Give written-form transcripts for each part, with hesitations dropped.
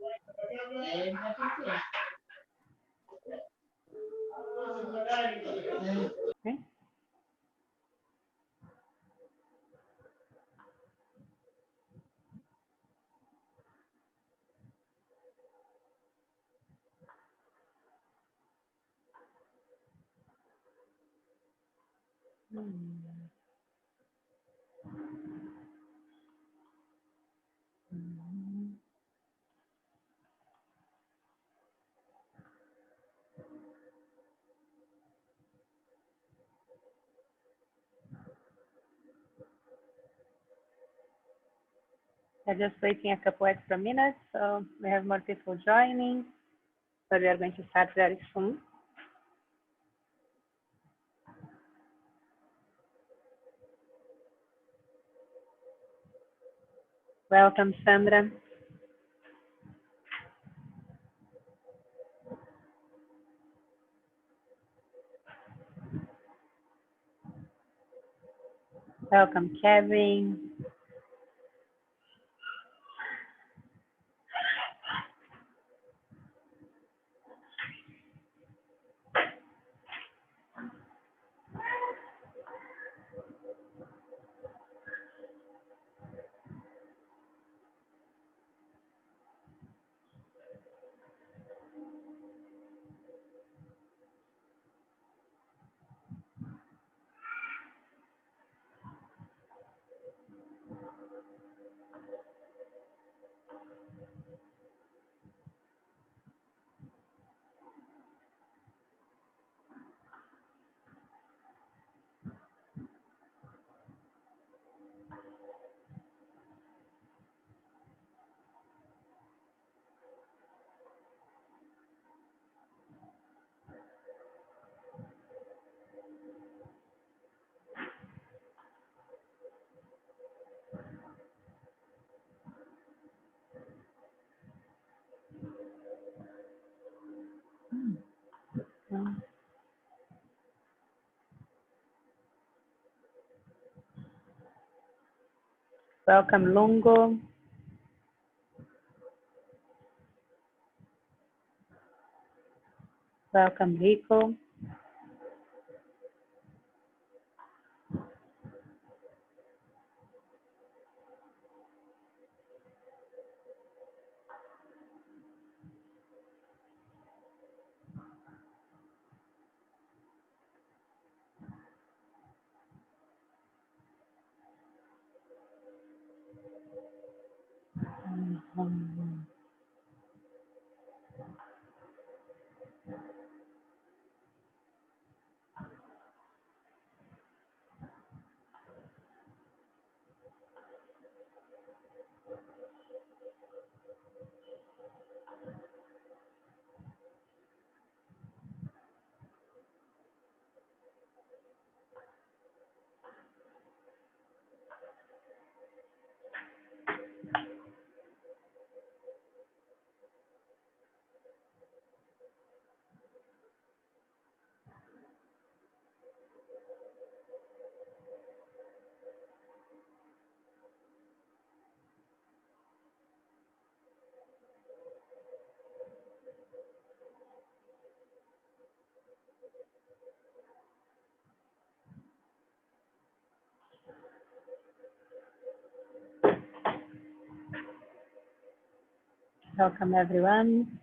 Okay. We're just waiting a couple extra minutes, so we have more people joining, but we are going to start very soon. Welcome, Sandra. Welcome, Kevin. Welcome, Lungo. Welcome, Rico. Welcome, everyone.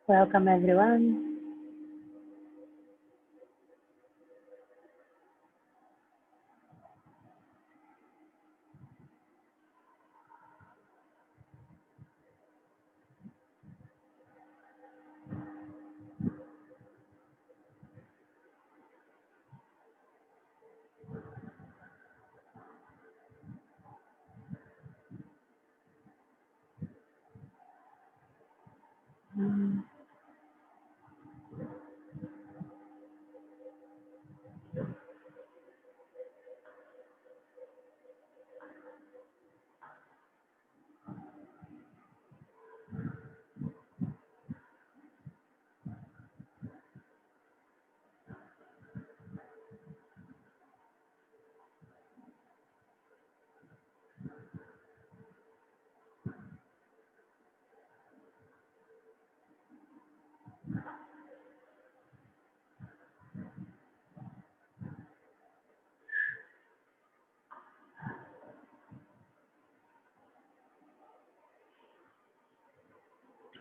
Welcome, everyone.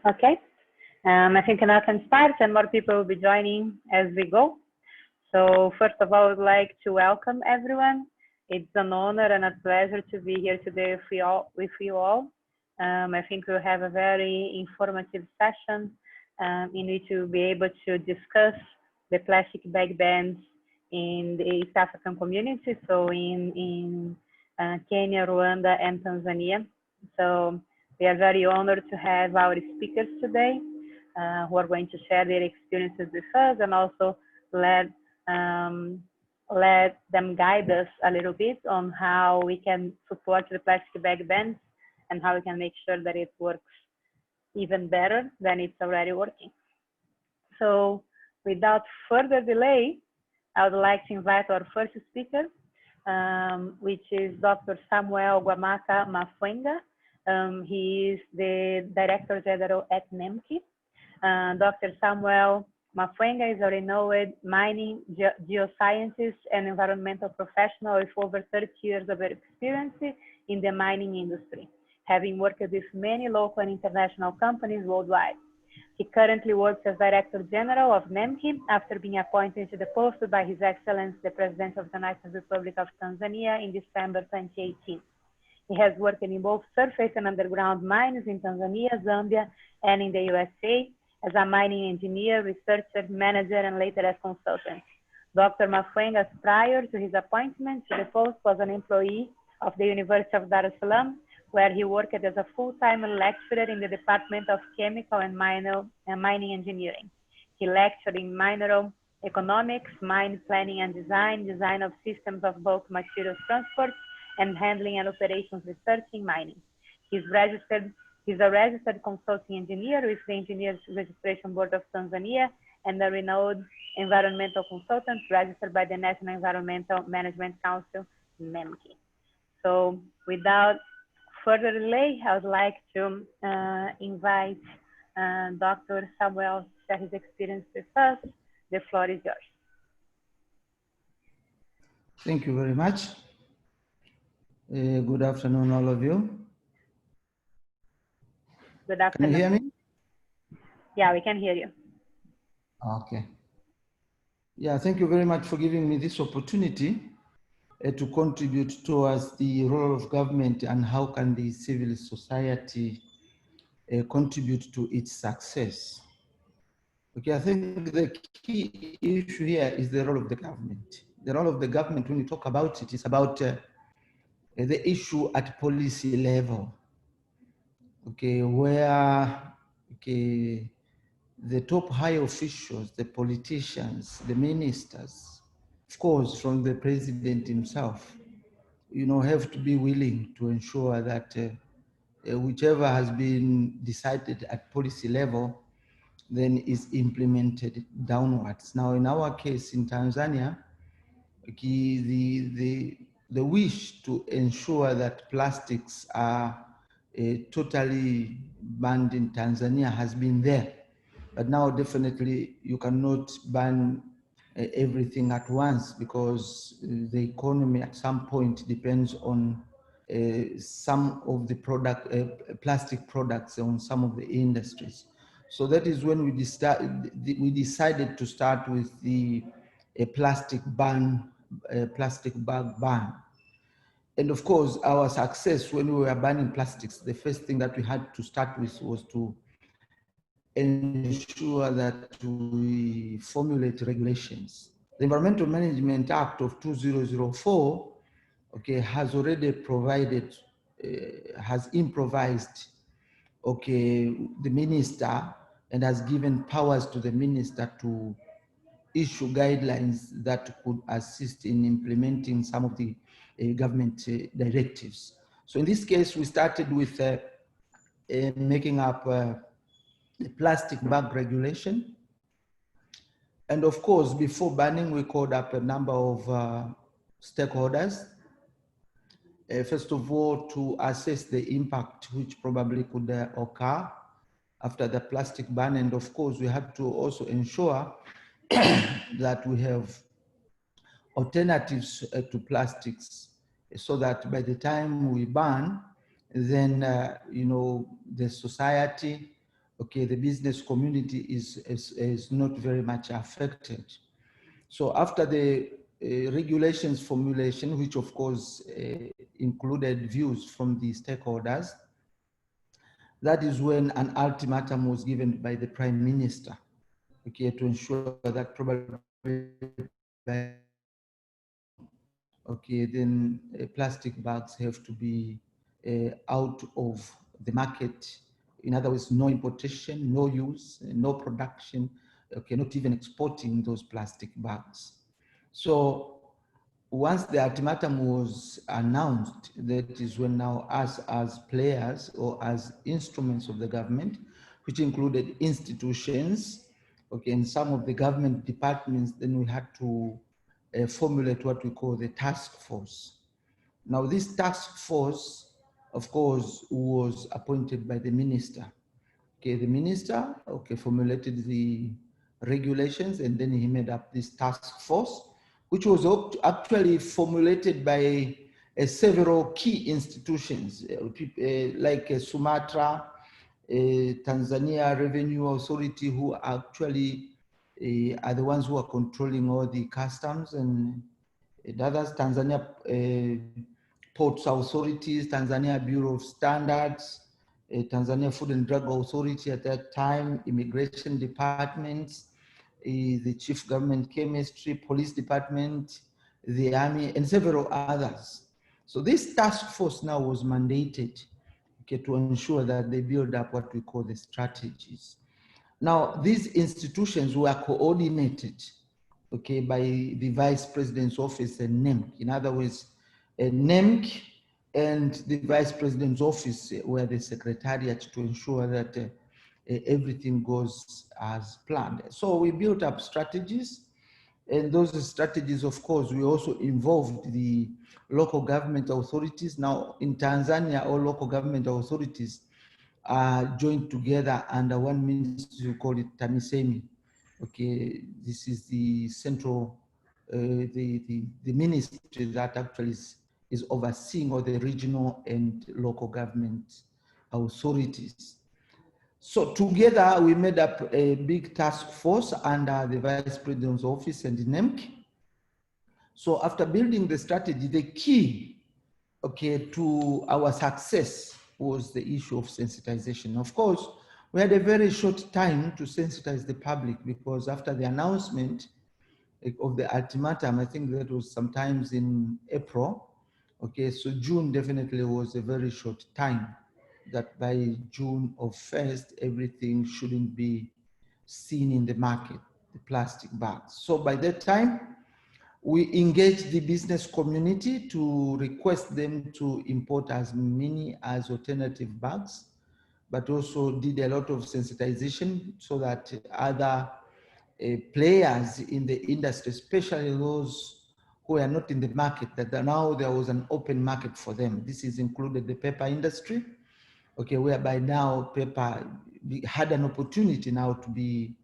Okay. I think now can start and more people will be joining as we go. So first of all, I would like to welcome everyone. It's an honor and a pleasure to be here today with you all. I think we'll have a very informative session in which we'll be able to discuss the plastic bag bans in the East African community, so in Kenya, Rwanda, and Tanzania. So we are very honored to have our speakers today who are going to share their experiences with us and also let them guide us a little bit on how we can support the plastic bag bans and how we can make sure that it works even better than it's already working. So without further delay, I would like to invite our first speaker, which is Dr. Samuel Gwamaka Mafwenga. He is the Director General at NEMC. Dr. Samuel Mafwenga is a renowned mining, geoscientist, and environmental professional with over 30 years of experience in the mining industry, having worked with many local and international companies worldwide. He currently works as Director General of NEMC after being appointed to the post by His Excellency the President of the United Republic of Tanzania in December 2018. He has worked in both surface and underground mines in Tanzania, Zambia, and in the USA as a mining engineer, researcher, manager, and later as consultant. Dr. Mafwenga, prior to his appointment to the post, was an employee of the University of Dar es Salaam, where he worked as a full-time lecturer in the Department of Chemical and Mining Engineering. He lectured in mineral economics, mine planning and design, design of systems of bulk materials transport, and handling and operations research in mining. He's a registered consulting engineer with the Engineers Registration Board of Tanzania and a renowned environmental consultant registered by the National Environmental Management Council, NEMC. So without further delay, I would like to invite Dr. Samuel to share his experience with us. The floor is yours. Thank you very much. Good afternoon, all of you. Good afternoon. Can you hear me? Yeah, we can hear you. Okay. Yeah, thank you very much for giving me this opportunity to contribute towards the role of government and how can the civil society contribute to its success. Okay, I think the key issue here is the role of the government. The role of the government, when you talk about it, is about the issue at policy level. Okay, where the top high officials, the politicians, the ministers, of course, from the president himself, have to be willing to ensure that whichever has been decided at policy level then is implemented downwards. Now, in our case in Tanzania, the wish to ensure that plastics are totally banned in Tanzania has been there. But now definitely you cannot ban everything at once because the economy at some point depends on some of the plastic products on some of the industries. So that is when we decided to start with a plastic bag ban. And of course, our success when we were banning plastics, the first thing that we had to start with was to ensure that we formulate regulations. The Environmental Management Act of 2004, has already provided, has improvised, the minister and has given powers to the minister to issue guidelines that could assist in implementing some of the government directives. So in this case, we started with making up the plastic bag regulation. And of course, before banning, we called up a number of stakeholders. First of all, to assess the impact which probably could occur after the plastic ban. And of course, we had to also ensure that we have alternatives to plastics so that by the time we ban, then, the society okay, the business community is not very much affected. So after the regulations formulation, which of course included views from the stakeholders, that is when an ultimatum was given by the Prime Minister, okay, to ensure that probably by okay, then plastic bags have to be out of the market. In other words, no importation, no use, no production, okay, not even exporting those plastic bags. So once the ultimatum was announced, that is when now us as players or as instruments of the government, which included institutions, okay, and some of the government departments, then we had to formulate what we call the task force. Now this task force, of course, was appointed by the minister. Okay, the minister, okay, formulated the regulations, and then he made up this task force, which was actually formulated by several key institutions, like Sumatra, Tanzania Revenue Authority, who actually are the ones who are controlling all the customs, and others, Tanzania Ports Authorities, Tanzania Bureau of Standards, Tanzania Food and Drug Authority at that time, Immigration Departments, the Chief Government Chemistry, Police Department, the Army, and several others. So this task force now was mandated, okay, to ensure that they build up what we call the strategies. Now, these institutions were coordinated, okay, by the Vice President's Office and NEMC. In other words, NEMC and the Vice President's Office were the secretariat to ensure that everything goes as planned. So we built up strategies, and those strategies, of course, we also involved the local government authorities. Now, in Tanzania, all local government authorities are joined together under one ministry, we call it TAMISEMI. Okay, this is the central, the ministry that actually is overseeing all the regional and local government authorities. So together we made up a big task force under the Vice President's Office and the NEMC. So after building the strategy, the key, okay, to our success was the issue of sensitization. Of course, we had a very short time to sensitize the public, because after the announcement of the ultimatum, I think that was sometimes in April. Okay, so June definitely was a very short time, that by June of 1st, everything shouldn't be seen in the market, the plastic bags. So by that time, we engaged the business community to request them to import as many as alternative bags, but also did a lot of sensitization so that other players in the industry, especially those who are not in the market, that now there was an open market for them. This is included the paper industry, okay, whereby now paper had an opportunity now to be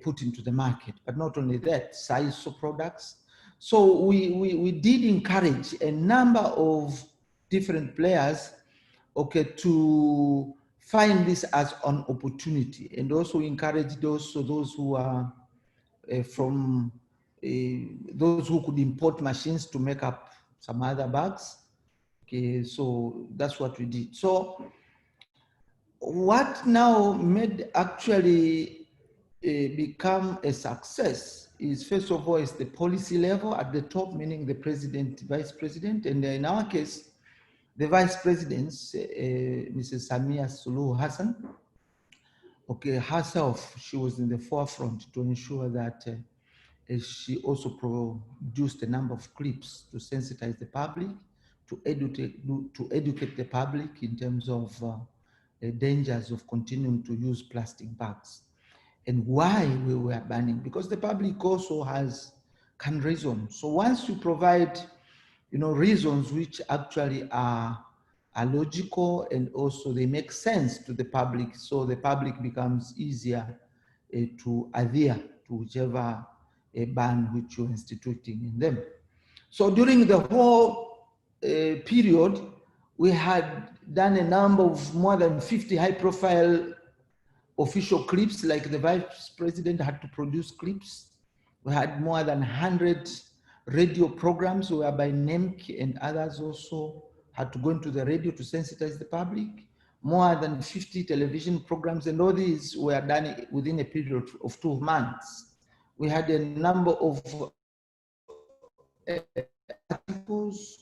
put into the market. But not only that, SISO products. So we did encourage a number of different players, okay, to find this as an opportunity, and also encourage those who are from those who could import machines to make up some other bags. Okay, so that's what we did. So what now made actually become a success is, first of all, is the policy level at the top, meaning the president, vice president, and in our case, the vice presidents, Mrs. Samia Suluhu Hassan, okay, herself, she was in the forefront to ensure that she also produced a number of clips to sensitize the public, to educate the public in terms of the dangers of continuing to use plastic bags and why we were banning, because the public also can reason. So once you provide, reasons which actually are logical, and also they make sense to the public, so the public becomes easier to adhere to whichever ban which you're instituting in them. So during the whole period, we had done a number of more than 50 high-profile official clips, like the vice president had to produce clips. We had more than 100 radio programs whereby NEMC and others also had to go into the radio to sensitize the public. More than 50 television programs, and all these were done within a period of 2 months. We had a number of articles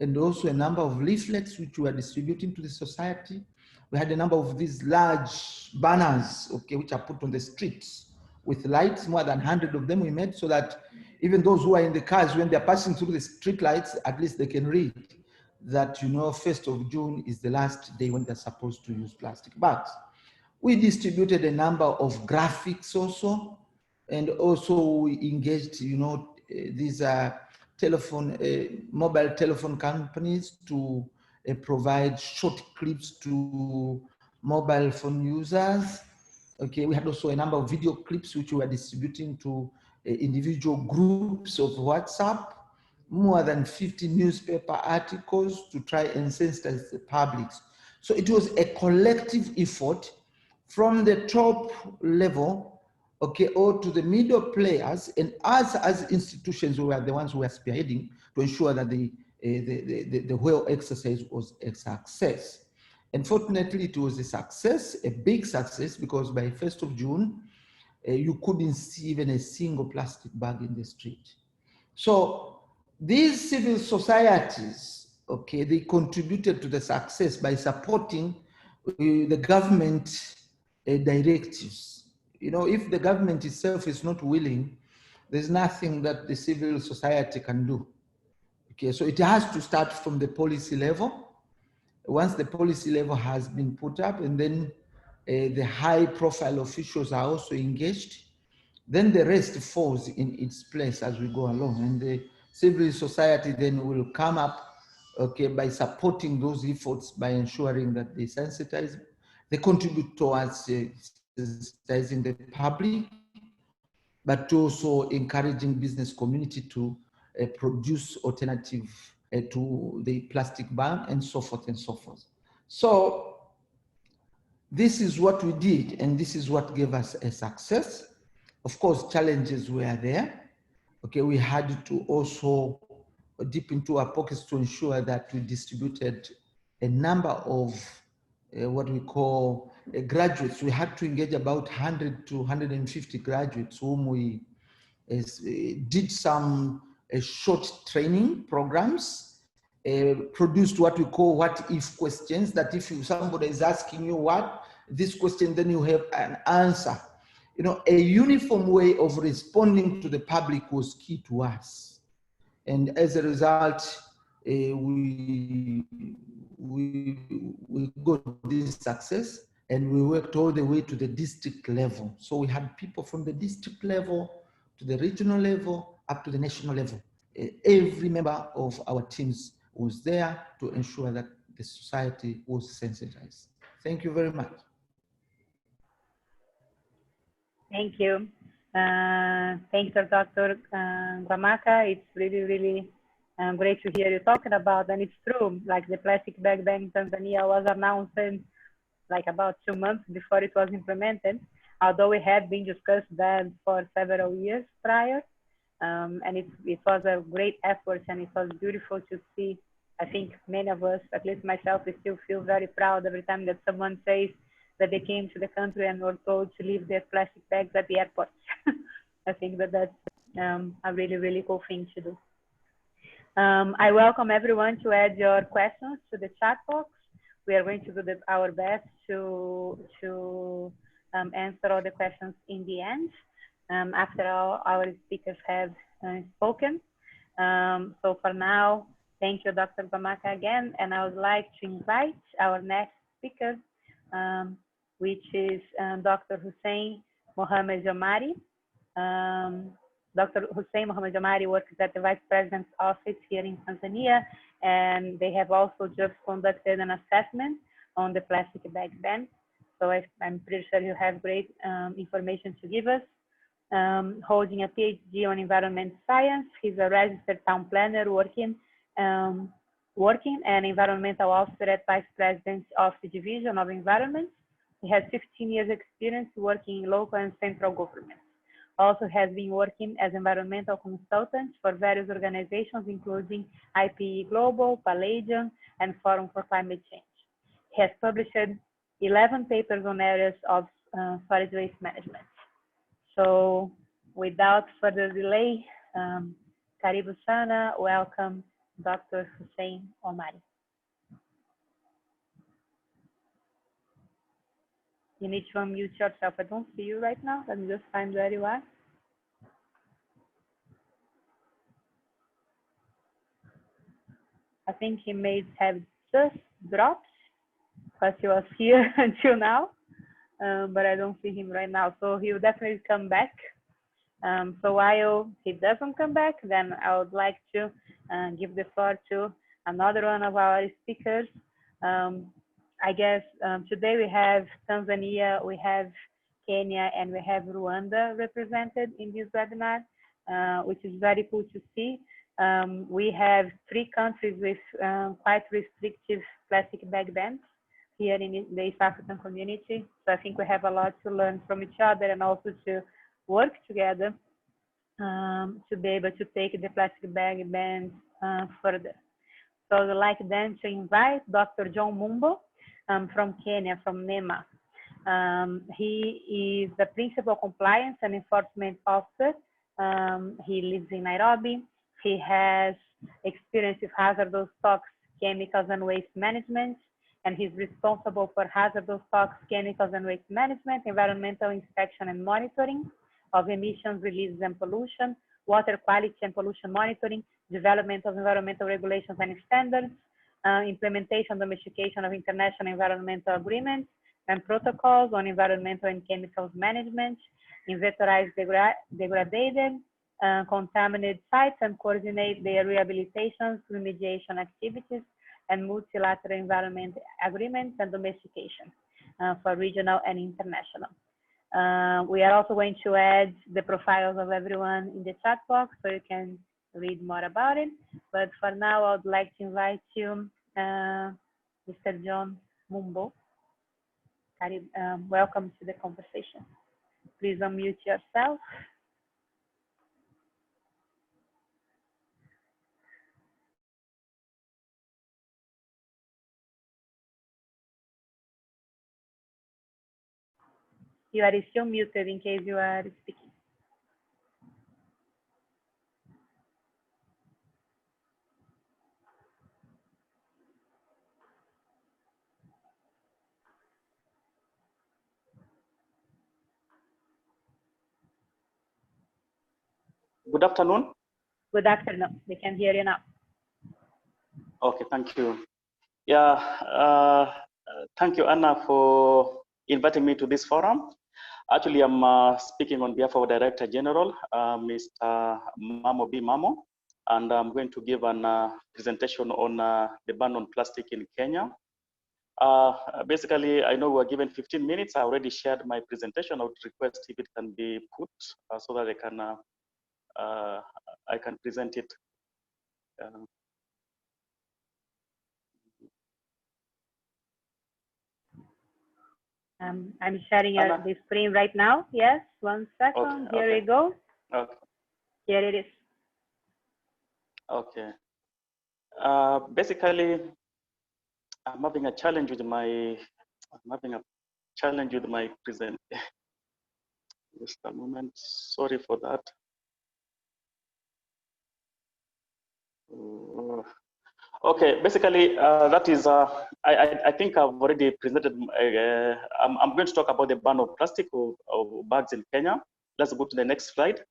and also a number of leaflets which we were distributing to the society. We had a number of these large banners, okay, which are put on the streets with lights, more than 100 of them we made, so that even those who are in the cars, when they're passing through the street lights, at least they can read that, you know, 1st of June is the last day when they're supposed to use plastic bags. We distributed a number of graphics also, and also we engaged, you know, these mobile telephone companies to provide short clips to mobile phone users. Okay, we had also a number of video clips which we were distributing to individual groups of WhatsApp, more than 50 newspaper articles to try and sensitize the public. So it was a collective effort from the top level, okay, or to the middle players, and us as institutions, we were the ones who were spearheading to ensure that the whole exercise was a success. And fortunately, it was a success, a big success, because by 1st of June, you couldn't see even a single plastic bag in the street. So these civil societies, okay, they contributed to the success by supporting the government directives. You know, if the government itself is not willing, there's nothing that the civil society can do. Okay, so it has to start from the policy level. Once the policy level has been put up, and then the high profile officials are also engaged, then the rest falls in its place as we go along. And the civil society then will come up, okay, by supporting those efforts, by ensuring that they sensitize, they contribute towards sensitizing the public, but also encouraging business community to produce alternative to the plastic ban, and so forth and so forth. So this is what we did, and this is what gave us a success. Of course, challenges were there. Okay, we had to also dip into our pockets to ensure that we distributed a number of what we call graduates. We had to engage about 100 to 150 graduates whom we did some short training programs, produced what we call what if questions, that if somebody is asking you what this question, then you have an answer. You know, a uniform way of responding to the public was key to us. And as a result, we got this success, and we worked all the way to the district level. So we had people from the district level to the regional level, up to the national level. Every member of our teams was there to ensure that the society was sensitized. Thank you very much. Thank you. Thanks, Dr. Gwamaka. It's really, really great to hear you talking about, and it's true, like the plastic bag ban in Tanzania was announced like about 2 months before it was implemented, although we had been discussed that for several years prior. And it was a great effort, and it was beautiful to see. I think many of us, at least myself, we still feel very proud every time that someone says that they came to the country and were told to leave their plastic bags at the airport. I think that that's a really, really cool thing to do. I welcome everyone to add your questions to the chat box. We are going to do our best to answer all the questions in the end, after all our speakers have spoken. So for now, thank you, Dr. Gwamaka, again, and I would like to invite our next speaker, which is Dr. Hussein Mohamed Jomari. Dr. Hussein Mohamed Jomari works at the Vice President's office here in Tanzania, and they have also just conducted an assessment on the plastic bag ban. So I'm pretty sure you have great information to give us. Holding a PhD on environment science, he's a registered town planner working an environmental officer at Vice President's of the Division of Environment. He has 15 years experience working in local and central governments. Also has been working as environmental consultant for various organizations, including IPE Global, Palladium, and Forum for Climate Change. He has published 11 papers on areas of solid waste management. So without further delay, Karibu Sana, welcome Dr. Hussein Omar. You need to unmute yourself. I don't see you right now. Let me just find where you are. I think he may have just dropped because he was here until now, but I don't see him right now. So he will definitely come back. So while he doesn't come back, then I would like to give the floor to another one of our speakers. I guess today we have Tanzania, we have Kenya, and we have Rwanda represented in this webinar, which is very cool to see. We have 3 countries with quite restrictive plastic bag bans here in the East African community. So I think we have a lot to learn from each other and also to work together to be able to take the plastic bag bans further. So I'd like then to invite Dr. John Mumbo from Kenya, from NEMA. He is the Principal Compliance and Enforcement Officer. He lives in Nairobi. He has experience with hazardous stocks, chemicals, and waste management, and he's responsible for hazardous stocks, chemicals, and waste management, environmental inspection and monitoring of emissions, releases, and pollution, water quality and pollution monitoring, development of environmental regulations and standards, implementation, domestication of international environmental agreements and protocols on environmental and chemicals management, inventorize degraded, contaminated sites and coordinate their rehabilitations, remediation activities, and multilateral environment agreements and domestication for regional and international. We are also going to add the profiles of everyone in the chat box so you can read more about it. But for now, I would like to invite you, Mr. John Mumbo. Welcome to the conversation. Please unmute yourself. You are still muted in case you are speaking. Good afternoon. Good afternoon. We can hear you now. Okay, thank you. Yeah, thank you, Anna, for inviting me to this forum. Actually, I'm speaking on behalf of Director General, Mr. Mamo, and I'm going to give a presentation on the ban on plastic in Kenya. Basically, I know we're given 15 minutes. I already shared my presentation. I would request if it can be put so that I can present it. I'm sharing the screen right now. Yes, 1 second. Okay, Here we go. Okay. Here it is. Okay. Basically, I'm having a challenge with my present. Just a moment. Sorry for that. Okay. Basically, that is. I think I've already presented. I'm going to talk about the ban of plastic or bags in Kenya. Let's go to the next slide.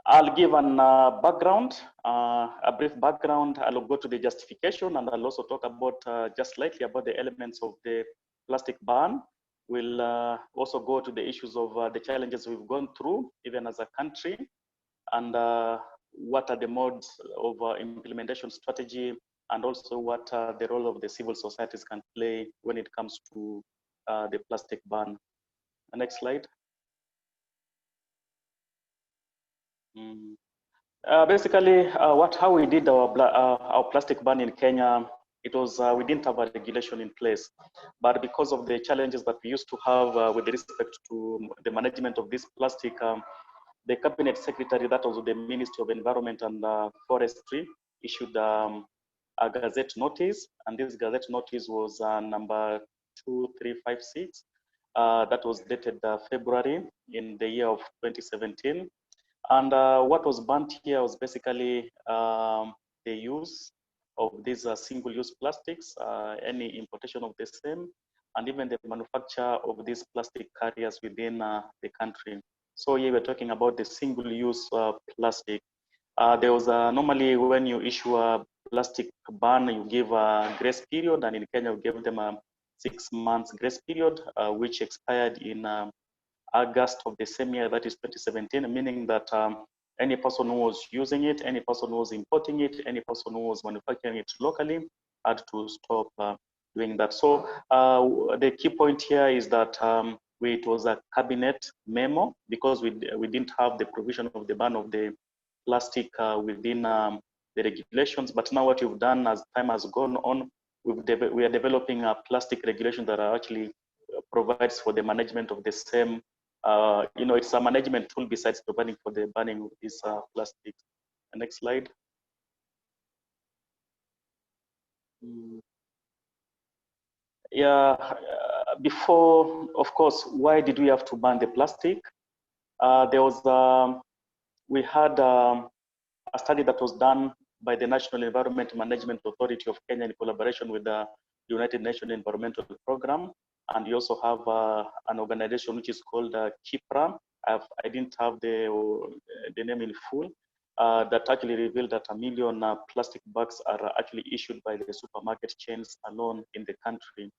I'll give an background, a brief background. I'll go to the justification, and I'll also talk about just slightly about the elements of the plastic ban. We'll also go to the issues of the challenges we've gone through, even as a country, and what are the modes of implementation strategy, and also what the role of the civil societies can play when it comes to the plastic ban. Next slide. Basically, how we did our plastic ban in Kenya we didn't have a regulation in place. But because of the challenges that we used to have with respect to the management of this plastic, the cabinet secretary, that was the Ministry of Environment and Forestry, issued a gazette notice, and this gazette notice was number 2356. That was dated February in the year of 2017. And what was banned here was basically the use of these single-use plastics, any importation of the same, and even the manufacture of these plastic carriers within the country. So here we're talking about the single-use plastic. There was normally when you issue a plastic ban, you give a grace period, and in Kenya, we gave them a 6 months grace period, which expired in August of the same year, that is 2017, meaning that any person who was using it, any person who was importing it, any person who was manufacturing it locally had to stop doing that. So the key point here is that it was a cabinet memo because we didn't have the provision of the ban of the plastic within the regulations. But now what we've done as time has gone on, we are developing a plastic regulation that actually provides for the management of the same. It's a management tool besides providing for the banning of these plastics. Next slide. Yeah, before, of course, why did we have to ban the plastic? We had a study that was done by the National Environment Management Authority of Kenya in collaboration with the United Nations Environmental Program. And you also have an organization which is called KIPRA. I didn't have the name in full. That actually revealed that 1 million plastic bags are actually issued by the supermarket chains alone in the country.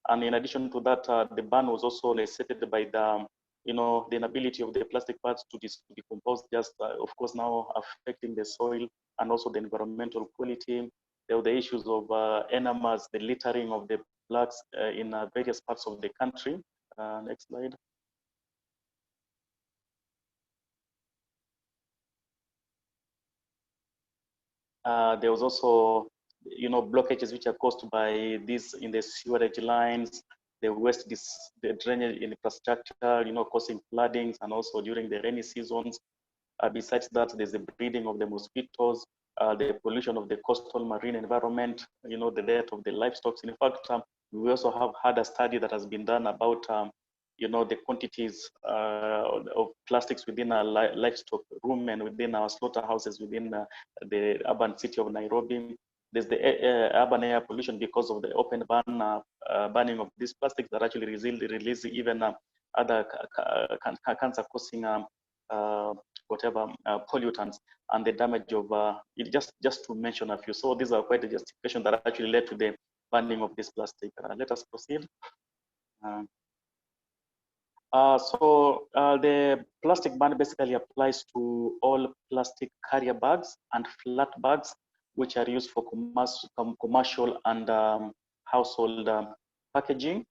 And in addition to that, the ban was also necessitated by the inability of the plastic bags to decompose, just of course now affecting the soil and also the environmental quality. There were the issues of NEMAs, the littering of the bags in various parts of the country. Next slide. There was also, blockages which are caused by this in the sewerage lines, the waste, the drainage infrastructure, causing floodings, and also during the rainy seasons. Besides that, there's the breeding of the mosquitoes, the pollution of the coastal marine environment, the death of the livestock. In fact, we also have had a study that has been done about, the quantities of plastics within our livestock room and within our slaughterhouses within the urban city of Nairobi. There's the urban air pollution because of the open banning of these plastics that actually release even other cancer-causing pollutants, and the damage of just to mention a few. So these are quite a justification that actually led to the banning of this plastic. Let us proceed. The plastic ban basically applies to all plastic carrier bags and flat bags which are used for commercial and household packaging.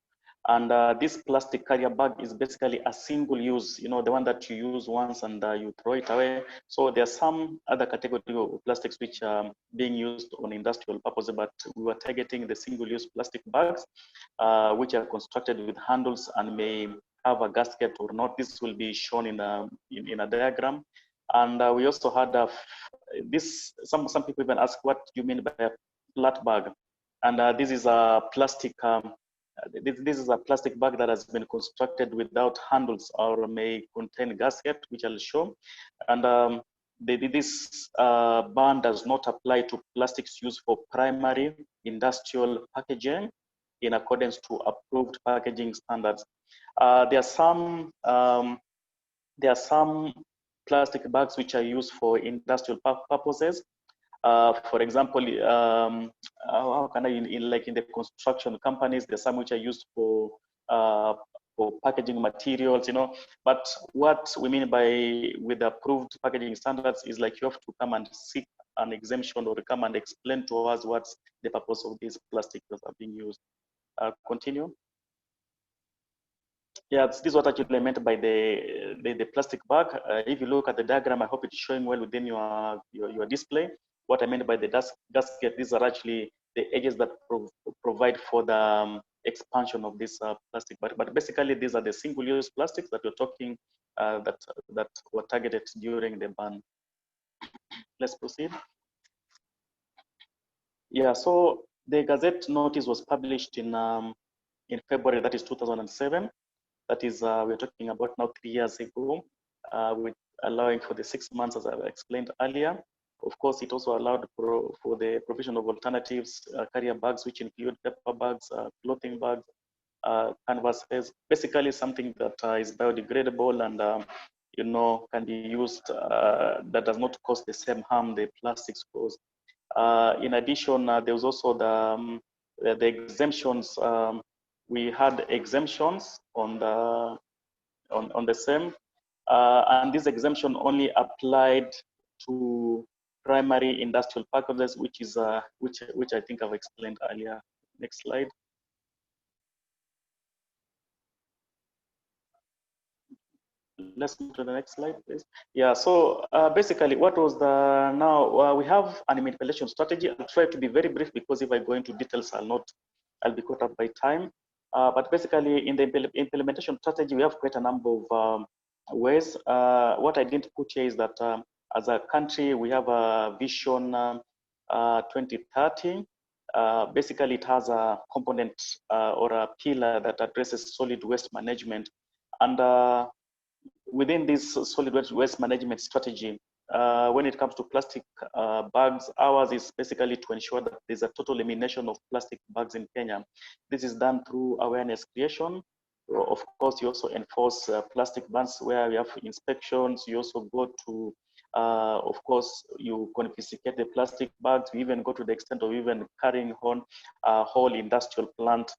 And this plastic carrier bag is basically a single use, the one that you use once and you throw it away. So there are some other category of plastics which are being used on industrial purposes, but we were targeting the single use plastic bags, which are constructed with handles and may have a gasket or not. This will be shown in a diagram. And we also had some people even ask, what do you mean by a flat bag? And this is a plastic, this is a plastic bag that has been constructed without handles or may contain gasket, which I'll show. And this ban does not apply to plastics used for primary industrial packaging in accordance to approved packaging standards. There are some plastic bags which are used for industrial purposes. For example, how can I, in the construction companies, there's some which are used for packaging materials, But what we mean with approved packaging standards is like you have to come and seek an exemption or come and explain to us what's the purpose of these plastics that are being used. Continue. Yeah, this is what actually meant by the plastic bag. If you look at the diagram, I hope it's showing well within your display. What I meant by the gasket, these are actually the edges that provide for the expansion of this plastic. But basically, these are the single-use plastics that we're talking that were targeted during the ban. Let's proceed. Yeah, so the Gazette notice was published in February, that is 2007. That is, we're talking about now 3 years ago, with allowing for the 6 months, as I explained earlier. Of course, it also allowed for the provision of alternatives, carrier bags, which include paper bags, clothing bags, canvases, basically something that is biodegradable and you know, can be used, that does not cause the same harm the plastics cause. In addition, there was also the exemptions. We had exemptions on the same, and this exemption only applied to primary industrial packages, which is which I think I've explained earlier. Next slide. Let's move to the next slide, please. Yeah, so basically what was now we have an manipulation strategy. I'll try to be very brief because if I go into details, I'll be caught up by time. But basically in the implementation strategy, we have quite a number of ways. What I didn't put here is that as a country, we have a vision 2030. Basically, it has a component or a pillar that addresses solid waste management. And within this solid waste management strategy, when it comes to plastic bags, ours is basically to ensure that there's a total elimination of plastic bags in Kenya. This is done through awareness creation. Of course, you also enforce plastic bans where we have inspections. You also go to, of course, you confiscate the plastic bags. We even go to the extent of even carrying on a whole industrial plant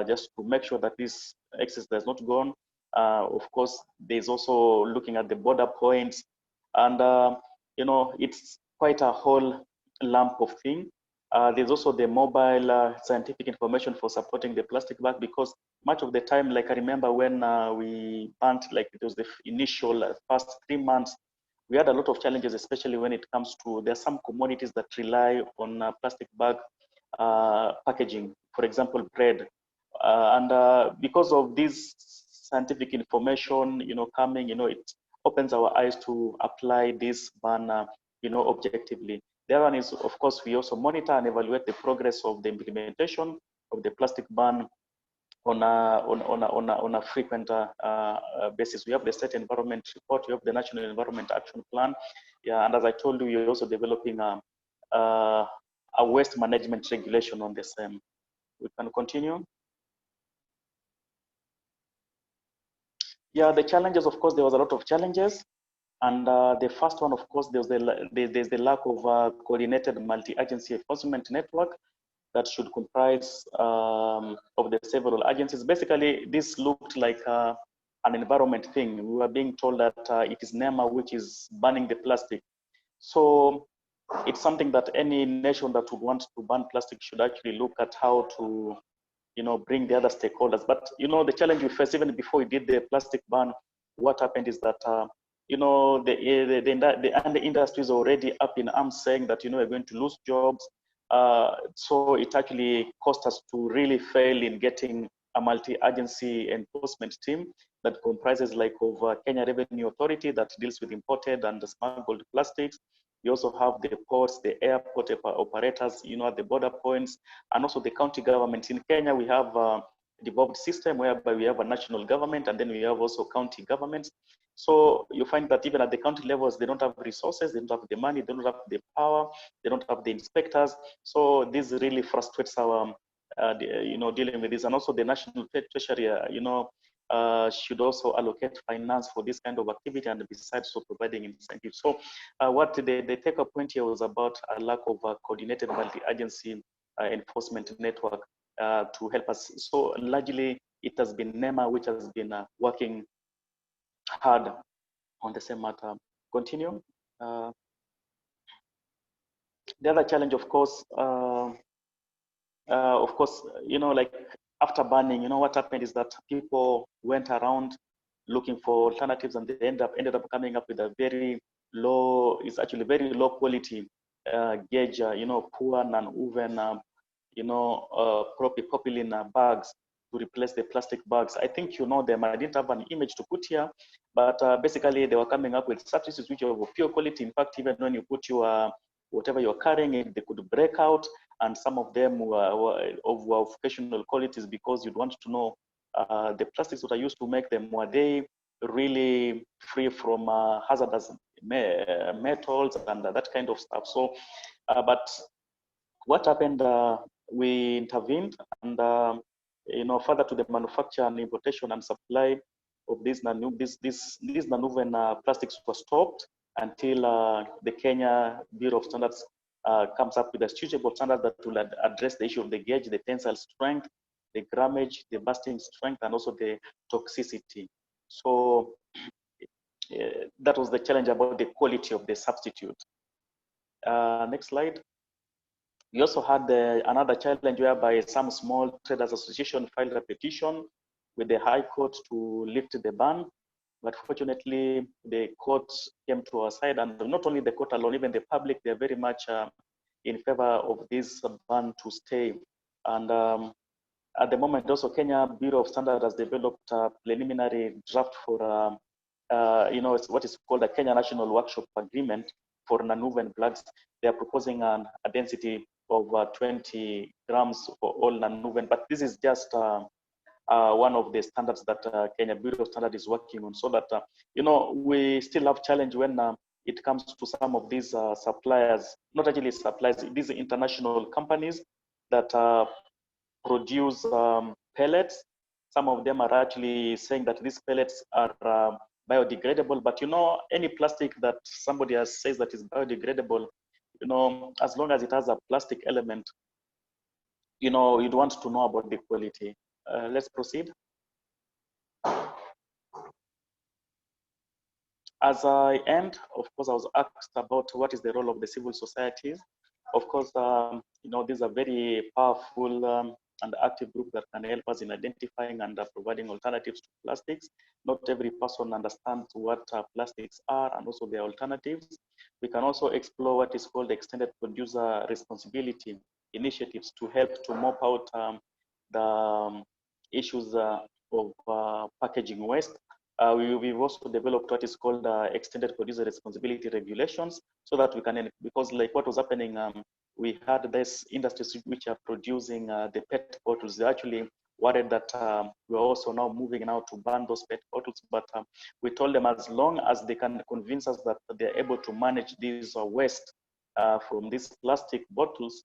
just to make sure that this excess does not go on. Of course, there's also looking at the border points, and you know, it's quite a whole lump of thing. There's also the mobile scientific information for supporting the plastic bag, because much of the time, like I remember when we banned, like it was the initial first 3 months, we had a lot of challenges, especially when it comes to, there are some commodities that rely on plastic bag packaging, for example, bread. And because of this scientific information, you know, coming, you know, it opens our eyes to apply this ban, you know, objectively. The other one is, of course, we also monitor and evaluate the progress of the implementation of the plastic ban on a frequent basis. We have the state environment report, we have the national environment action plan, yeah, and as I told you, we're also developing a waste management regulation on the same. We can continue. Yeah, the challenges, of course, there was a lot of challenges. And the first one, of course, there's the lack of coordinated multi-agency enforcement network that should comprise of the several agencies. Basically, this looked like an environment thing. We were being told that it is NEMA which is banning the plastic. So it's something that any nation that would want to ban plastic should actually look at how to, you know, bring the other stakeholders. But, you know, the challenge we faced even before we did the plastic ban, what happened is that, you know, the industry is already up in arms saying that, you know, we're going to lose jobs. So it actually cost us to really fail in getting a multi-agency enforcement team that comprises like of Kenya Revenue Authority that deals with imported and smuggled plastics. We also have the ports, the airport operators, you know, at the border points, and also the county governments. In Kenya, we have a devolved system whereby we have a national government, and then we have also county governments. So you find that even at the county levels, they don't have resources, they don't have the money, they don't have the power, they don't have the inspectors. So this really frustrates our, you know, dealing with this. And also the national treasury, you know, should also allocate finance for this kind of activity, and besides so providing incentives. So what the take-up point here was about a lack of a coordinated multi-agency enforcement network to help us. So largely it has been NEMA which has been working hard on the same matter. Continue. The other challenge, of course, you know, like after banning, you know, what happened is that people went around looking for alternatives, and they ended up coming up with a very low, it's actually very low quality gauge, you know, poor, non-woven polypropylene bags to replace the plastic bags. I think you know them. I didn't have an image to put here, but basically they were coming up with substitutes which are of pure quality. In fact, even when you put your whatever you're carrying, they could break out, and some of them were of occasional qualities because you'd want to know the plastics that are used to make them, were they really free from hazardous metals and that kind of stuff. So, but what happened? We intervened, and further to the manufacture and importation and supply of these nonwoven plastics was stopped until the Kenya Bureau of Standards comes up with a suitable standard that will address the issue of the gauge, the tensile strength, the grammage, the bursting strength, and also the toxicity. So that was the challenge about the quality of the substitute. Next slide. We also had another challenge whereby some small traders association filed a petition with the High Court to lift the ban. But fortunately, the courts came to our side, and not only the court alone, even the public, they're very much in favor of this ban to stay. And at the moment, also Kenya Bureau of Standards has developed a preliminary draft for, it's what is called a Kenya National Workshop Agreement for nonwoven plugs. They are proposing a density of 20 grams for all nonwoven, but this is just one of the standards that Kenya Bureau of Standards is working on, so that we still have challenge when it comes to some of these suppliers, not actually suppliers, these international companies that produce pellets. Some of them are actually saying that these pellets are biodegradable, but any plastic that somebody else says that is biodegradable, as long as it has a plastic element, you'd want to know about the quality. Let's proceed. As I end, of course, I was asked about what is the role of the civil societies. Of course, these are very powerful and active group that can help us in identifying and providing alternatives to plastics. Not every person understands what plastics are and also their alternatives. We can also explore what is called extended producer responsibility initiatives to help to mop out the issues of packaging waste. We've also developed what is called extended producer responsibility regulations, so that we can, because like what was happening, we had this industries which are producing the PET bottles. They're actually worried that we're also now moving now to ban those PET bottles, but we told them as long as they can convince us that they're able to manage these waste from these plastic bottles,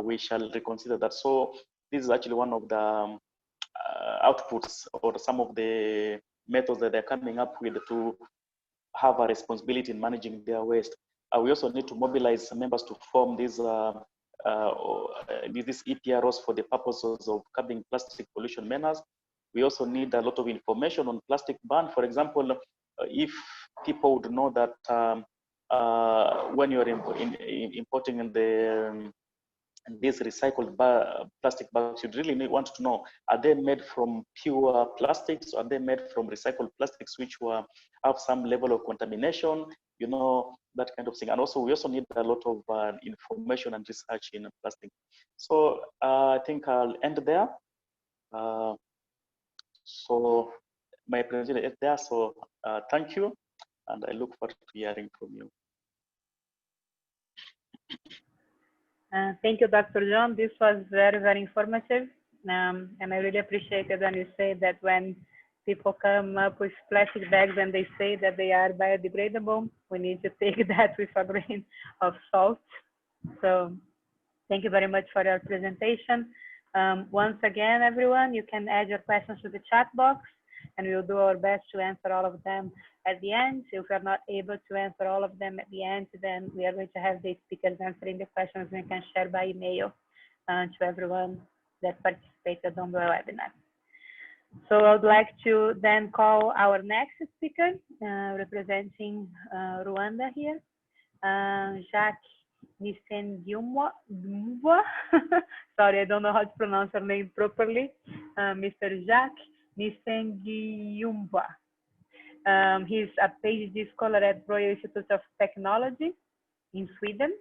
we shall reconsider that. So this is actually one of the outputs or some of the methods that they're coming up with to have a responsibility in managing their waste. We also need to mobilize members to form these EPROs for the purposes of curbing plastic pollution menace. We also need a lot of information on plastic ban. For example, if people would know that when you're importing in these recycled plastic bags, you'd really want to know, are they made from pure plastics? Or are they made from recycled plastics which have some level of contamination? That kind of thing. And also, we also need a lot of information and research in plastic. So I think I'll end there. So my presentation is there. So thank you, and I look forward to hearing from you. Thank you, Dr. John. This was very, very informative. And I really appreciated when you say that when people come up with plastic bags and they say that they are biodegradable, we need to take that with a grain of salt. So thank you very much for your presentation. Once again, everyone, you can add your questions to the chat box, and we'll do our best to answer all of them at the end. If we're not able to answer all of them at the end, then we are going to have the speakers answering the questions we can share by email to everyone that participated on the webinar. So I would like to then call our next speaker, representing Rwanda here, Jacques Nsengiyumva. Sorry, I don't know how to pronounce her name properly. Mr. Jacques Nsengiyumva. He's a PhD scholar at Royal Institute of Technology in Sweden.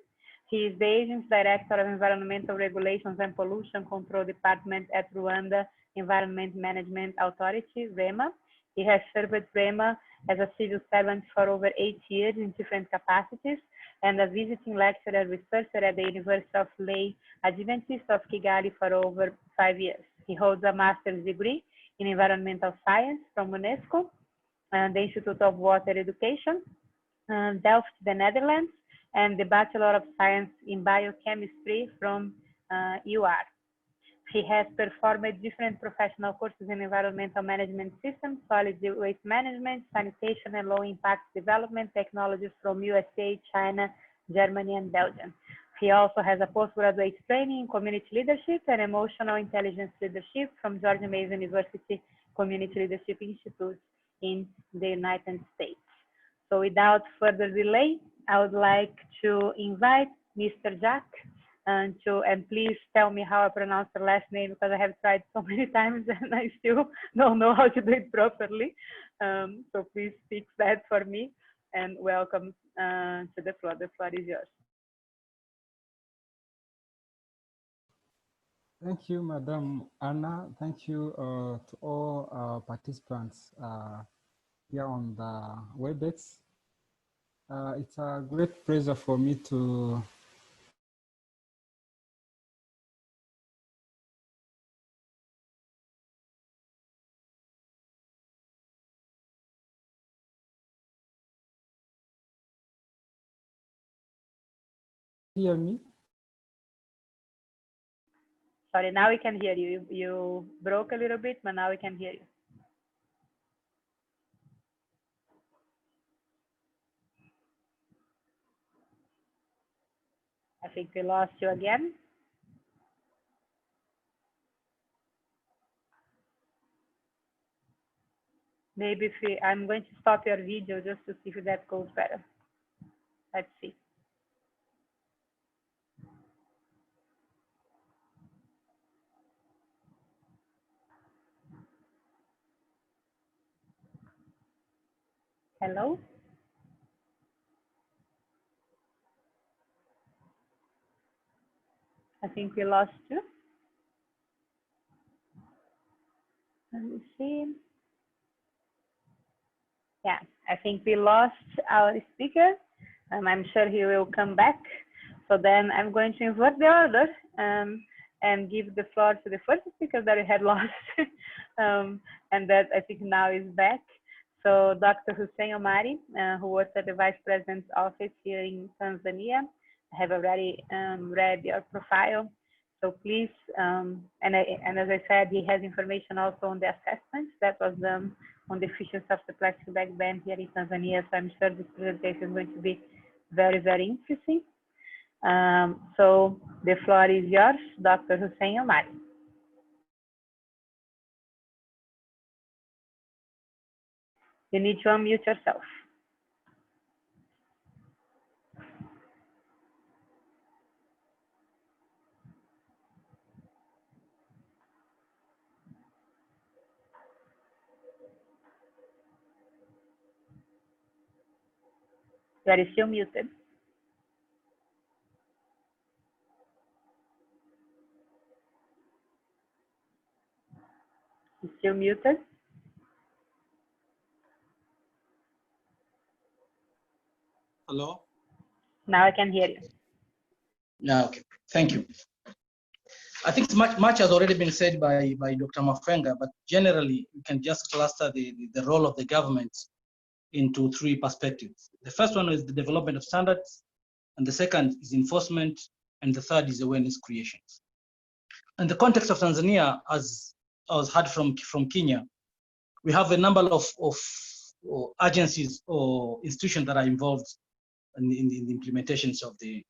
He is the Agency Director of Environmental Regulations and Pollution Control Department at Rwanda Environment Management Authority, REMA. He has served REMA as a civil servant for over 8 years in different capacities and a visiting lecturer and researcher at the University of Lay Adventist of Kigali for over 5 years. He holds a master's degree in environmental science from UNESCO and the Institute of Water Education, Delft, the Netherlands, and the Bachelor of Science in Biochemistry from UR. He has performed different professional courses in environmental management systems, solid waste management, sanitation, and low impact development technologies from USA, China, Germany, and Belgium. He also has a postgraduate training in community leadership and emotional intelligence leadership from George Mason University Community Leadership Institute in the United States. So without further delay, I would like to invite Mr. Jacques and please tell me how I pronounce the last name, because I have tried so many times and I still don't know how to do it properly. So please fix that for me, and welcome to the floor. The floor is yours. Thank you, Madam Anna. Thank you to all participants here on the WebEx. It's a great pleasure for me to hear me. Sorry, now we can hear you. You broke a little bit, but now we can hear you. I think we lost you again. Maybe I'm going to stop your video just to see if that goes better. Let's see. Hello? I think we lost you. Let me see. Yeah, I think we lost our speaker. I'm sure he will come back. So then I'm going to invert the order and give the floor to the first speaker that we had lost, and that I think now is back. So Dr. Hussein Omar, who works at the Vice President's office here in Tanzania. I have already read your profile. So please, and as I said, he has information also on the assessments that was done on the efficiency of the plastic bag ban here in Tanzania. So I'm sure this presentation is going to be very, very interesting. So the floor is yours, Dr. Hussein Omar. You need to unmute yourself. You are still muted. You're still muted. Hello? Now I can hear you. Yeah, okay. Thank you. I think much has already been said by Dr. Mafwenga, but generally we can just cluster the role of the government into 3 perspectives. The first one is the development of standards, and the second is enforcement, and the third is awareness creation. In the context of Tanzania, as I was heard from Kenya, we have a number of agencies or institutions that are involved in the implementations of the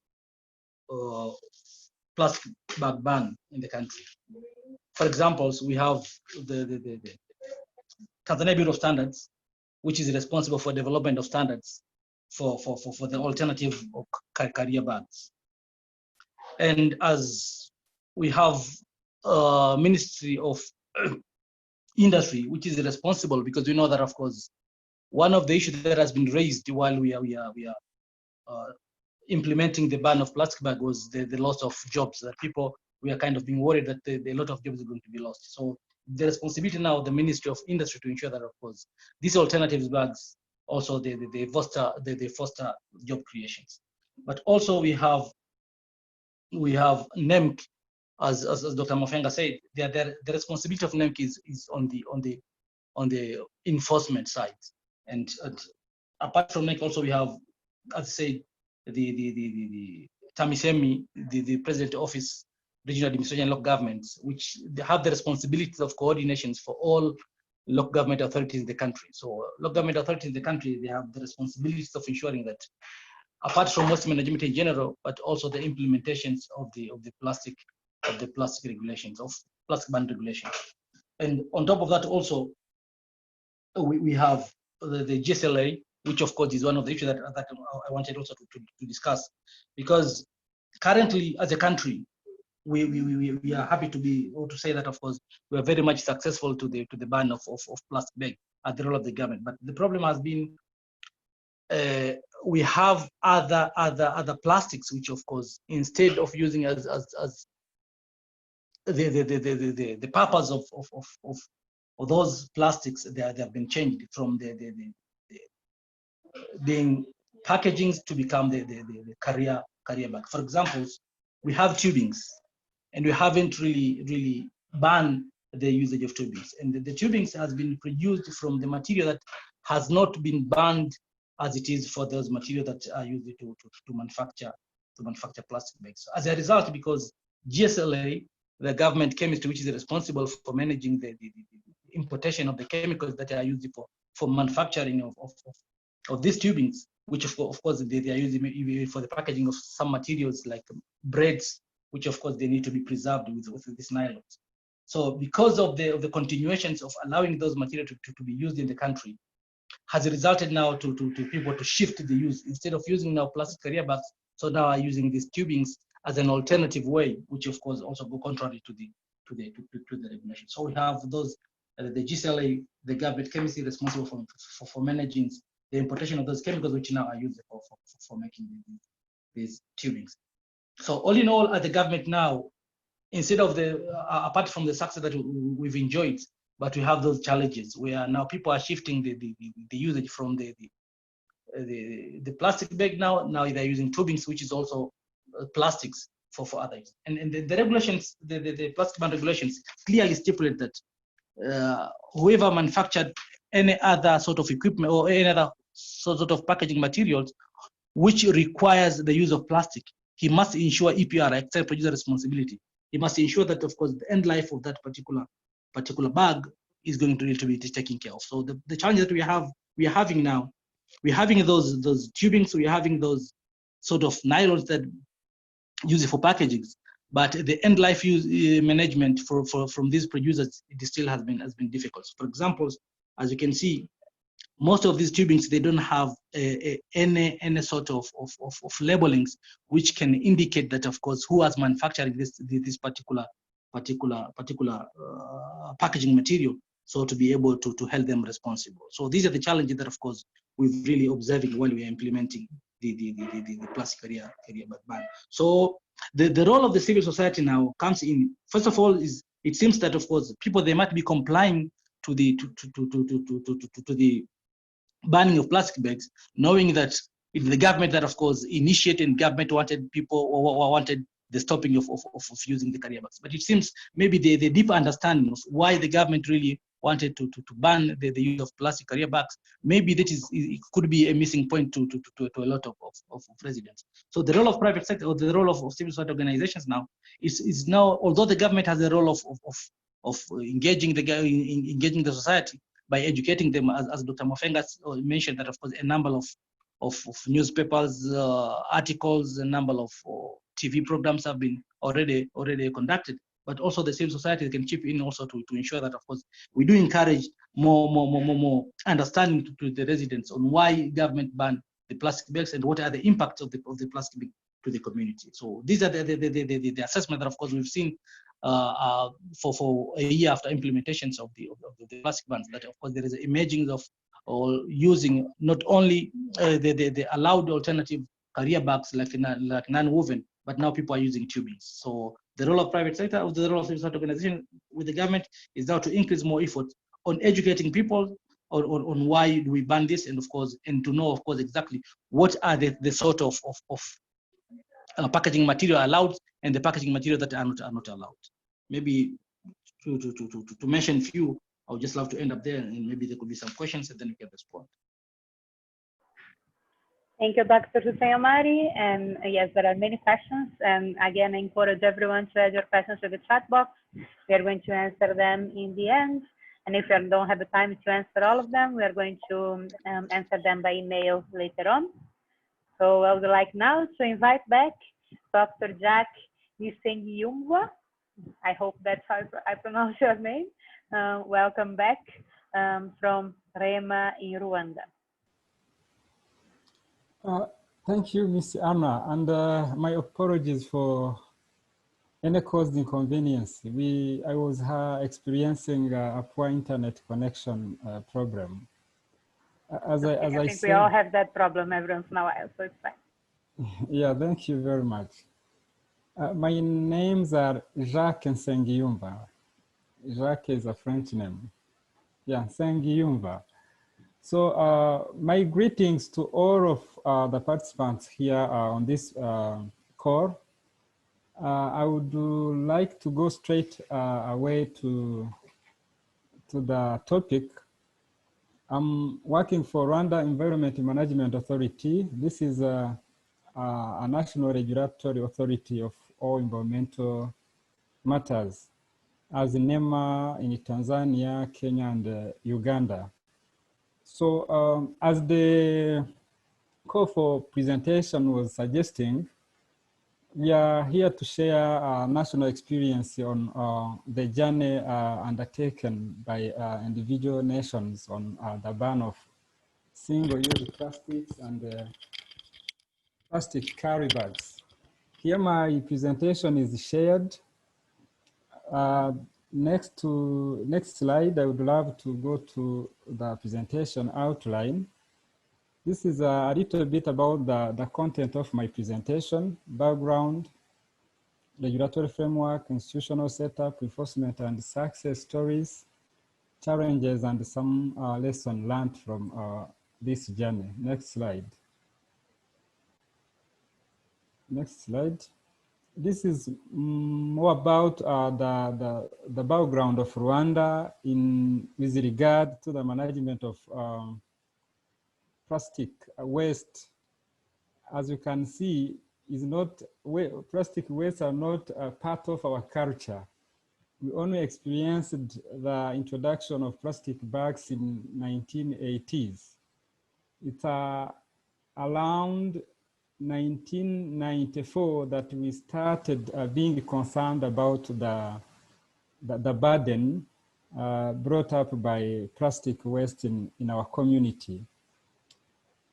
plastic bag ban in the country. For example, we have the Tanzania Bureau of Standards, which is responsible for development of standards for the alternative of career bags. And as we have Ministry of Industry, which is responsible, because we know that, of course, one of the issues that has been raised while we are implementing the ban of plastic bag was the loss of jobs, that people, we are kind of being worried that a lot of jobs are going to be lost. So the responsibility now of the Ministry of Industry to ensure that, of course, these alternative bags also they foster job creations. But also we have NEMC, as Dr. Mafwenga said, the responsibility of NEMC is on the enforcement side. And apart from NEMC, also we have, as I said, the TAMISEMI, the President Office, Regional Administration and Local Governments, which they have the responsibilities of coordinations for all local government authorities in the country. So local government authorities in the country, they have the responsibilities of ensuring that, apart from waste management in general, but also the implementations of the plastic regulations, of plastic ban regulations. And on top of that, also we have the GSLA, which of course is one of the issues that I wanted also to discuss, because currently as a country, we are happy to be, or to say that, of course, we are very much successful to the ban of plastic bag at the role of the government. But the problem has been we have other plastics, which of course, instead of using as the purpose of those plastics, they have been changed from the being packagings to become the carrier bag. For example, we have tubings, and we haven't really banned the usage of tubings. And the tubings has been produced from the material that has not been banned as it is for those materials that are used to manufacture plastic bags. As a result, because GSLA, the government chemistry, which is responsible for managing the importation of the chemicals that are used for manufacturing of these tubings, which of course they are using for the packaging of some materials like breads, which of course they need to be preserved with these nylons. So because of the continuations of allowing those materials to be used in the country, has resulted now to people to shift the use, instead of using now plastic carrier bags, so now are using these tubings as an alternative way, which of course also go contrary to the regulation. So we have those the GSLA, the government chemistry responsible for managing the importation of those chemicals, which now are used for making these tubings. So all in all, at the government now, instead of apart from the success that we've enjoyed, but we have those challenges where now people are shifting the usage from the plastic bag now they're using tubings, which is also plastics for others. And the regulations, the plastic ban regulations clearly stipulate that whoever manufactured any other sort of equipment or any other sort of packaging materials which requires the use of plastic, he must ensure EPR, extended producer responsibility. He must ensure that, of course, the end life of that particular bag is going to be taken care of. So the challenge that we are having now, we're having those tubings, we're having those sort of nylons that use it for packaging, but the end life use management from these producers, it still has been difficult. So for example, as you can see, most of these tubings, they don't have any sort of labelings which can indicate that, of course, who has manufactured this particular packaging material, so to be able to hold them responsible. So these are the challenges that, of course, we've really observing while we are implementing the plastic carrier bag ban. So the role of the civil society now comes in. First of all, is it seems that, of course, people, they might be complying to the banning of plastic bags, knowing that it's the government that, of course, initiated, government wanted people or wanted the stopping of using the carrier bags. But it seems maybe the deeper understanding of why the government really wanted to ban the use of plastic carrier bags, maybe that it could be a missing point to a lot of residents. So the role of private sector, or the role of civil society organizations now is now, although the government has a role of engaging the society by educating them, as Dr. Mafwenga mentioned, that, of course, a number of newspapers, articles, a number of TV programs have been already conducted, but also the civil society can chip in also to ensure that, of course, we do encourage more understanding to the residents on why government banned the plastic bags and what are the impacts of the plastic bag to the community. So these are the assessment that, of course, we've seen for a year after implementations of the plastic bans, that, of course, there is an emerging of or using not only the allowed alternative carrier bags like non-woven, but now people are using tubing. So the role of private sector, or the role of civil society organization with the government is now to increase more effort on educating people on why do we ban this, and of course, and to know, of course, exactly what are the sort of packaging material allowed and the packaging material that are not allowed. Maybe to mention few, I would just love to end up there, and maybe there could be some questions, and then we can respond. Thank you, Dr. Hussein Omari. And yes, there are many questions. And again, I encourage everyone to add your questions to the chat box. We are going to answer them in the end. And if you don't have the time to answer all of them, we are going to answer them by email later on. So I would like now to invite back Dr. Jacques Nsengiyumva. I hope that's how I pronounce your name. Welcome back from REMA in Rwanda. Thank you, Ms. Anna, and my apologies for any caused inconvenience. I was experiencing a poor internet connection problem. As I think said, we all have that problem every once in a while, so it's fine. Yeah, thank you very much. My names are Jacques and Nsengiyumva. Jacques is a French name. Yeah, Nsengiyumva. So my greetings to all of the participants here on this call. I would like to go straight away to the topic. I'm working for Rwanda Environment Management Authority. This is a national regulatory authority of all environmental matters, as NEMA in Tanzania, Kenya, and Uganda. So as the call for presentation was suggesting, we are here to share national experience on the journey undertaken by individual nations on the ban of single-use plastics and plastic carry bags. Here my presentation is shared. Next slide, I would love to go to the presentation outline. This is a little bit about the content of my presentation: background, regulatory framework, institutional setup, enforcement and success stories, challenges, and some lessons learned from this journey. Next slide. Next slide. This is more about the background of Rwanda with regard to the management of plastic waste. As you can see, plastic waste are not a part of our culture. We only experienced the introduction of plastic bags in 1980s. It's around 1994 that we started being concerned about the burden brought up by plastic waste in our community.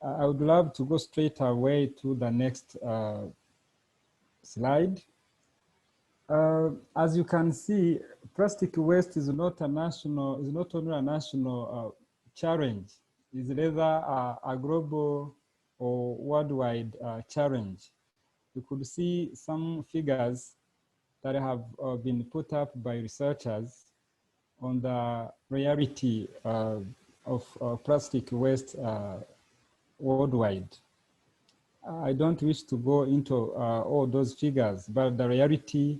I would love to go straight away to the next slide. As you can see, plastic waste is not only a national challenge, it's rather a global or worldwide challenge. You could see some figures that have been put up by researchers on the reality of plastic waste worldwide. I don't wish to go into all those figures, but the reality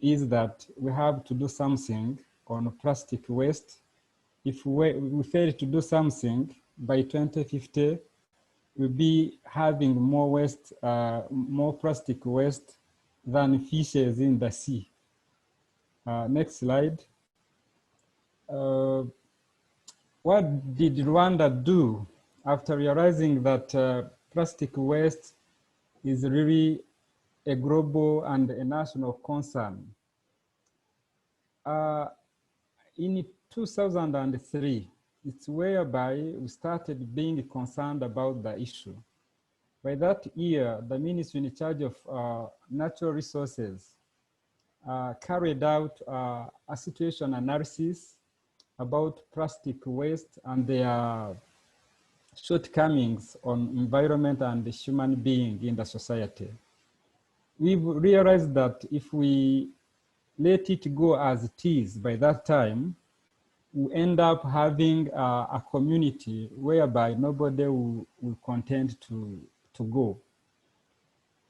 is that we have to do something on plastic waste. If we fail to do something, by 2050, we'll be having more waste, more plastic waste than fishes in the sea. Next slide. What did Rwanda do after realizing that plastic waste is really a global and a national concern? In 2003, it's whereby we started being concerned about the issue. By that year, the ministry in charge of natural resources carried out a situation analysis about plastic waste and their shortcomings on environment and the human being in the society. We've realized that if we let it go as it is by that time, we end up having a community whereby nobody will content to go.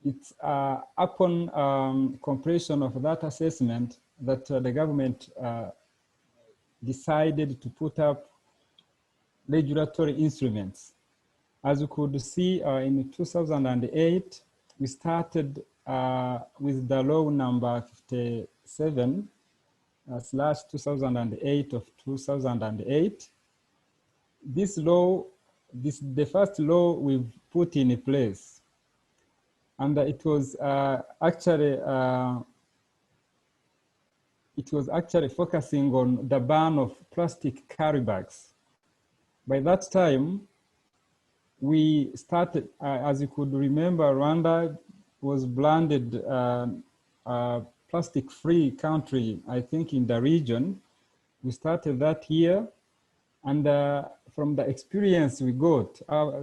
It's upon completion of that assessment that the government decided to put up regulatory instruments. As you could see, in 2008, we started with the law number 57 / 2008 of 2008. This law, the first law we've put in place, and it was actually focusing on the ban of plastic carry bags. By that time, we started, as you could remember, Rwanda was branded a plastic-free country, I think, in the region. We started that year, and from the experience we got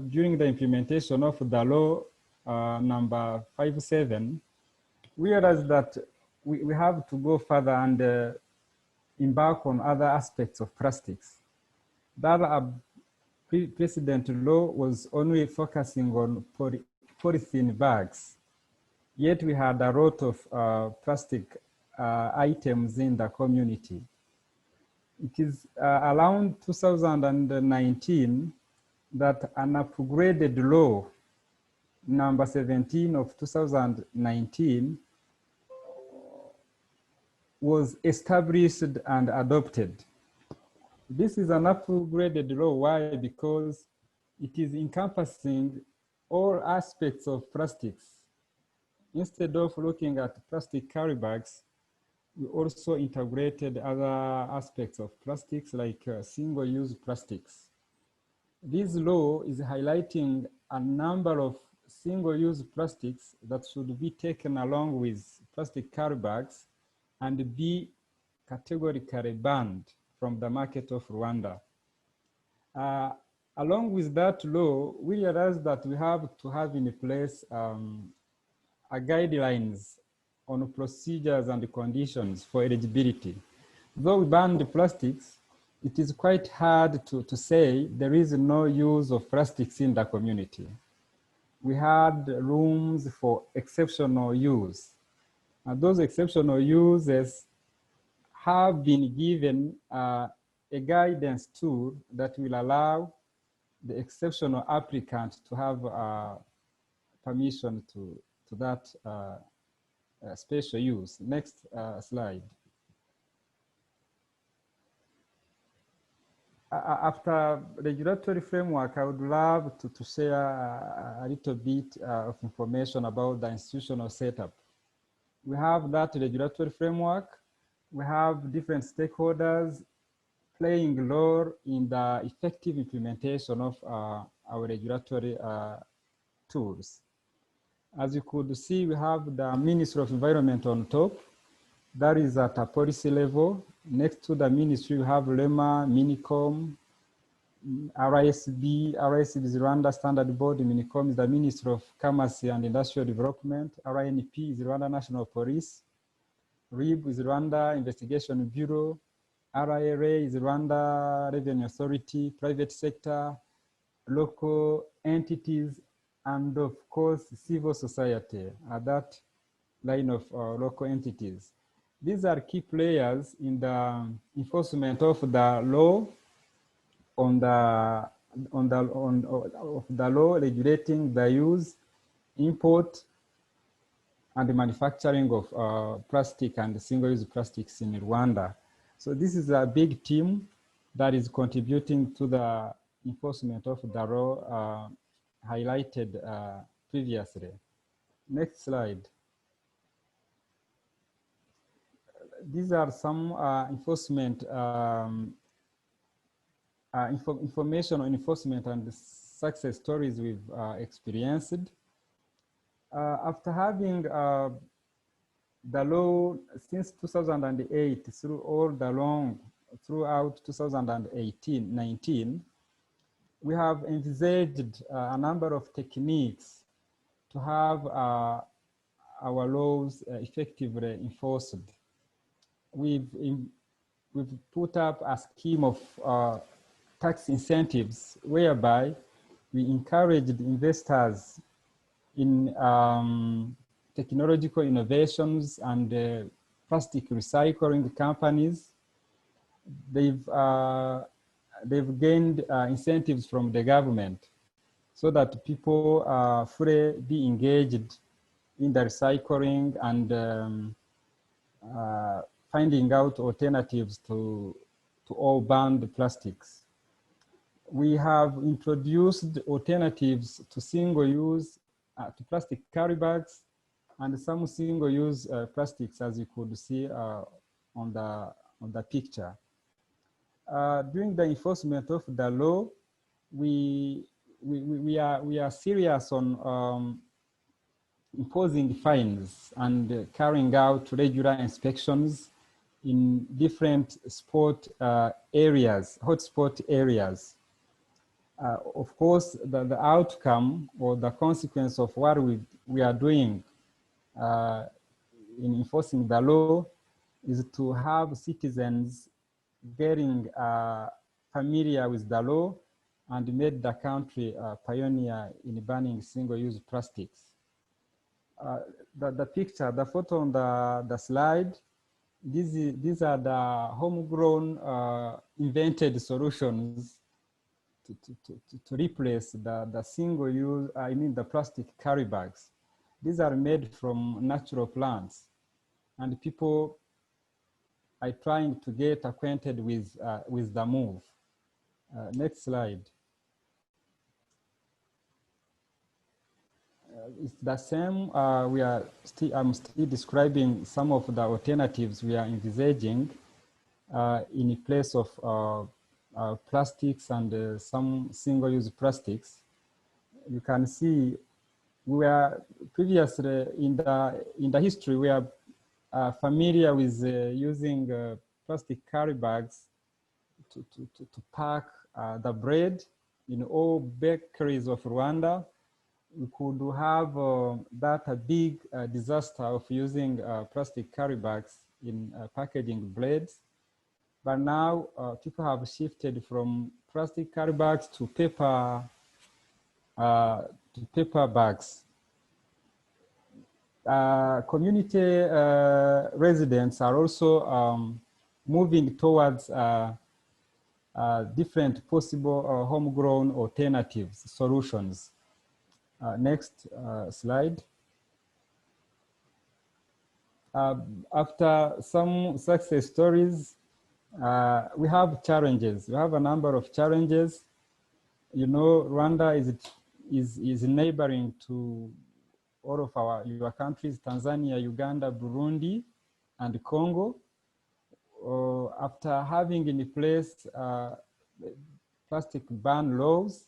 during the implementation of the law number 57, we realized that we have to go further and embark on other aspects of plastics. That precedent law was only focusing on polythene bags. Yet we had a lot of plastic items in the community. It is around 2019 that an upgraded law, number 17 of 2019, was established and adopted. This is an upgraded law. Why? Because it is encompassing all aspects of plastics. Instead of looking at plastic carry bags, we also integrated other aspects of plastics like single-use plastics. This law is highlighting a number of single-use plastics that should be taken along with plastic carry bags and be categorically banned from the market of Rwanda. Along with that law, we realized that we have to have in place guidelines on procedures and conditions for eligibility. Though we banned the plastics, it is quite hard to say there is no use of plastics in the community. We had rooms for exceptional use. And those exceptional uses have been given a guidance tool that will allow the exceptional applicant to have permission to that special use. Next slide. After regulatory framework, I would love to share a little bit of information about the institutional setup. We have that regulatory framework. We have different stakeholders playing a role in the effective implementation of our regulatory tools. As you could see, we have the Ministry of Environment on top. That is at a policy level. Next to the ministry, we have REMA, Minicom, RISB. RISB is Rwanda Standard Board. Minicom is the Ministry of Commerce and Industrial Development. RINP is Rwanda National Police. RIB is Rwanda Investigation Bureau. RIRA is Rwanda Revenue Authority, private sector, local entities, and of course, civil society at that line of local entities. These are key players in the enforcement of the law of the law regulating the use, import, and the manufacturing of plastic and single-use plastics in Rwanda. So this is a big team that is contributing to the enforcement of the law highlighted previously. Next slide. These are some enforcement information on enforcement and success stories we've experienced. After having the law since 2008 throughout 2018-19, we have envisaged a number of techniques to have our laws effectively enforced. We've put up a scheme of tax incentives whereby we encouraged investors in technological innovations and plastic recycling companies. They've gained incentives from the government so that people fully be engaged in the recycling and finding out alternatives to all banned plastics. We have introduced alternatives to single-use, to plastic carry bags and some single-use plastics, as you could see on the picture. During the enforcement of the law, we are serious on imposing fines and carrying out regular inspections in different sport areas, hotspot areas. Of course, the outcome or the consequence of what we are doing in enforcing the law is to have citizens getting familiar with the law and made the country a pioneer in banning single-use plastics. The picture, the photo on the slide, these are the homegrown invented solutions to replace the single-use, I mean the plastic carry bags. These are made from natural plants, and people are trying to get acquainted with the move. Next slide. It's the same. I'm still describing some of the alternatives we are envisaging in place of plastics and some single-use plastics. You can see we are previously in the history we are familiar with using plastic carry bags to pack the bread in all bakeries of Rwanda. We could have a big disaster of using plastic carry bags in packaging breads. But now people have shifted from plastic carry bags to paper bags. Community residents are also moving towards different possible homegrown alternatives, solutions. Next slide. After some success stories, we have challenges. We have a number of challenges. You know, Rwanda is neighboring to all of your countries, Tanzania, Uganda, Burundi, and Congo. After having in place plastic ban laws,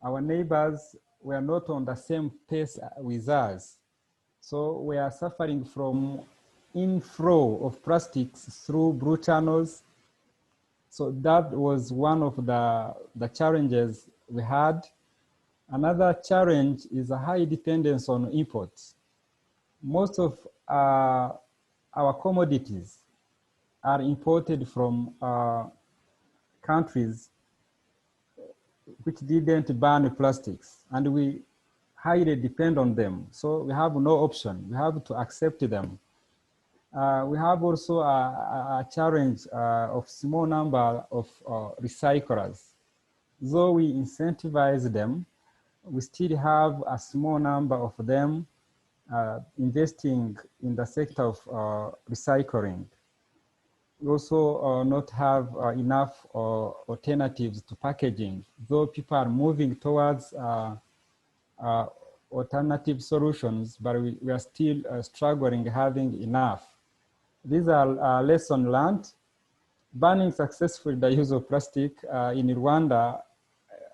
our neighbors were not on the same pace with us. So we are suffering from inflow of plastics through blue channels. So that was one of the challenges we had. Another challenge is a high dependence on imports. Most of our commodities are imported from countries which didn't ban plastics, and we highly depend on them. So we have no option. We have to accept them. We have also a challenge of small number of recyclers. Though we incentivize them, we still have a small number of them investing in the sector of recycling. We also not have enough alternatives to packaging, though people are moving towards alternative solutions, but we are still struggling having enough. These are lessons learned. Banning successfully the use of plastic in Rwanda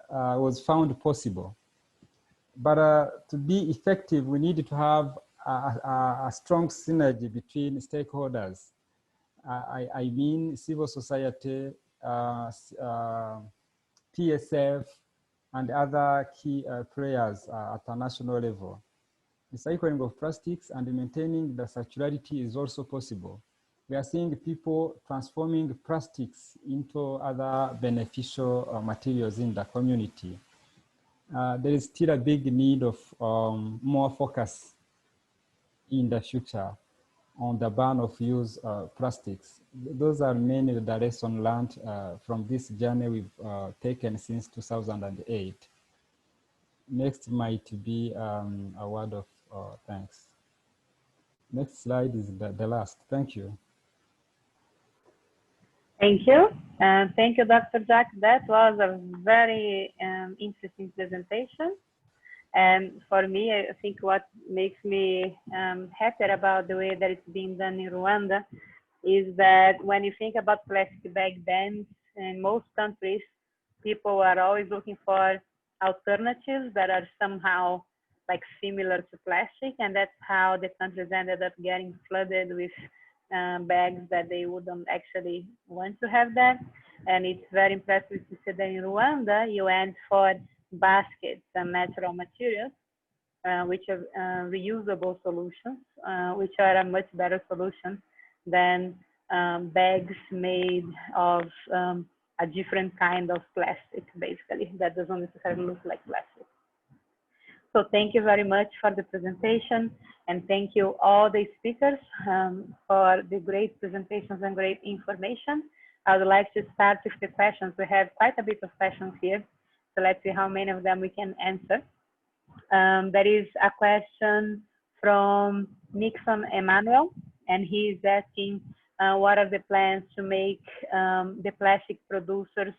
was found possible. But to be effective, we need to have a strong synergy between stakeholders. I mean civil society, TSF, and other key players at a national level. Recycling of plastics and maintaining the circularity is also possible. We are seeing people transforming plastics into other beneficial materials in the community. There is still a big need of more focus in the future on the ban of use plastics. Those are mainly the lessons learned from this journey we've taken since 2008. Next might be a word of thanks. Next slide is the last. Thank you. Thank you. Thank you, Dr. Jacques. That was a very interesting presentation. And for me, I think what makes me happier about the way that it's being done in Rwanda is that when you think about plastic bag bans in most countries, people are always looking for alternatives that are somehow like similar to plastic, and that's how the countries ended up getting flooded with bags that they wouldn't actually want to have that. And it's very impressive to see that in Rwanda, you went for baskets and natural materials, which are reusable solutions, which are a much better solution than bags made of a different kind of plastic, basically, that doesn't necessarily look like plastic. So thank you very much for the presentation, and thank you all the speakers for the great presentations and great information. I would like to start with the questions. We have quite a bit of questions here, so let's see how many of them we can answer. There is a question from Nixon Emmanuel, and he is asking what are the plans to make the plastic producers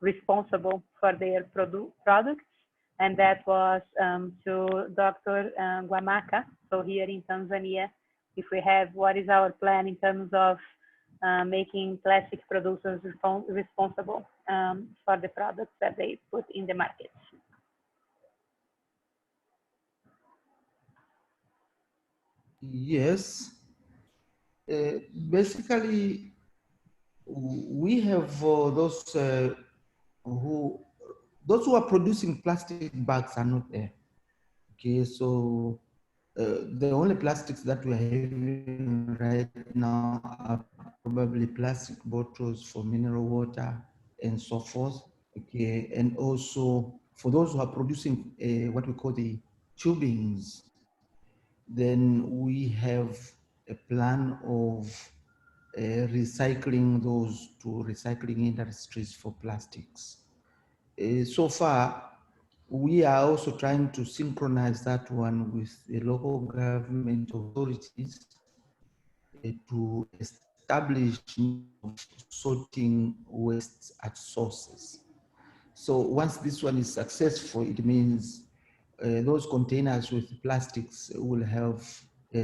responsible for their products? And that was to Dr. Gwamaka. So here in Tanzania, if we have, what is our plan in terms of making plastic producers responsible for the products that they put in the market? Yes. Basically, we have those who are producing plastic bags are not there. Okay, so the only plastics that we are having right now are probably plastic bottles for mineral water and so forth. Okay, and also for those who are producing what we call the tubings, then we have a plan of recycling those to recycling industries for plastics. So far, we are also trying to synchronize that one with the local government authorities to establish sorting waste at sources. So once this one is successful, it means those containers with plastics will have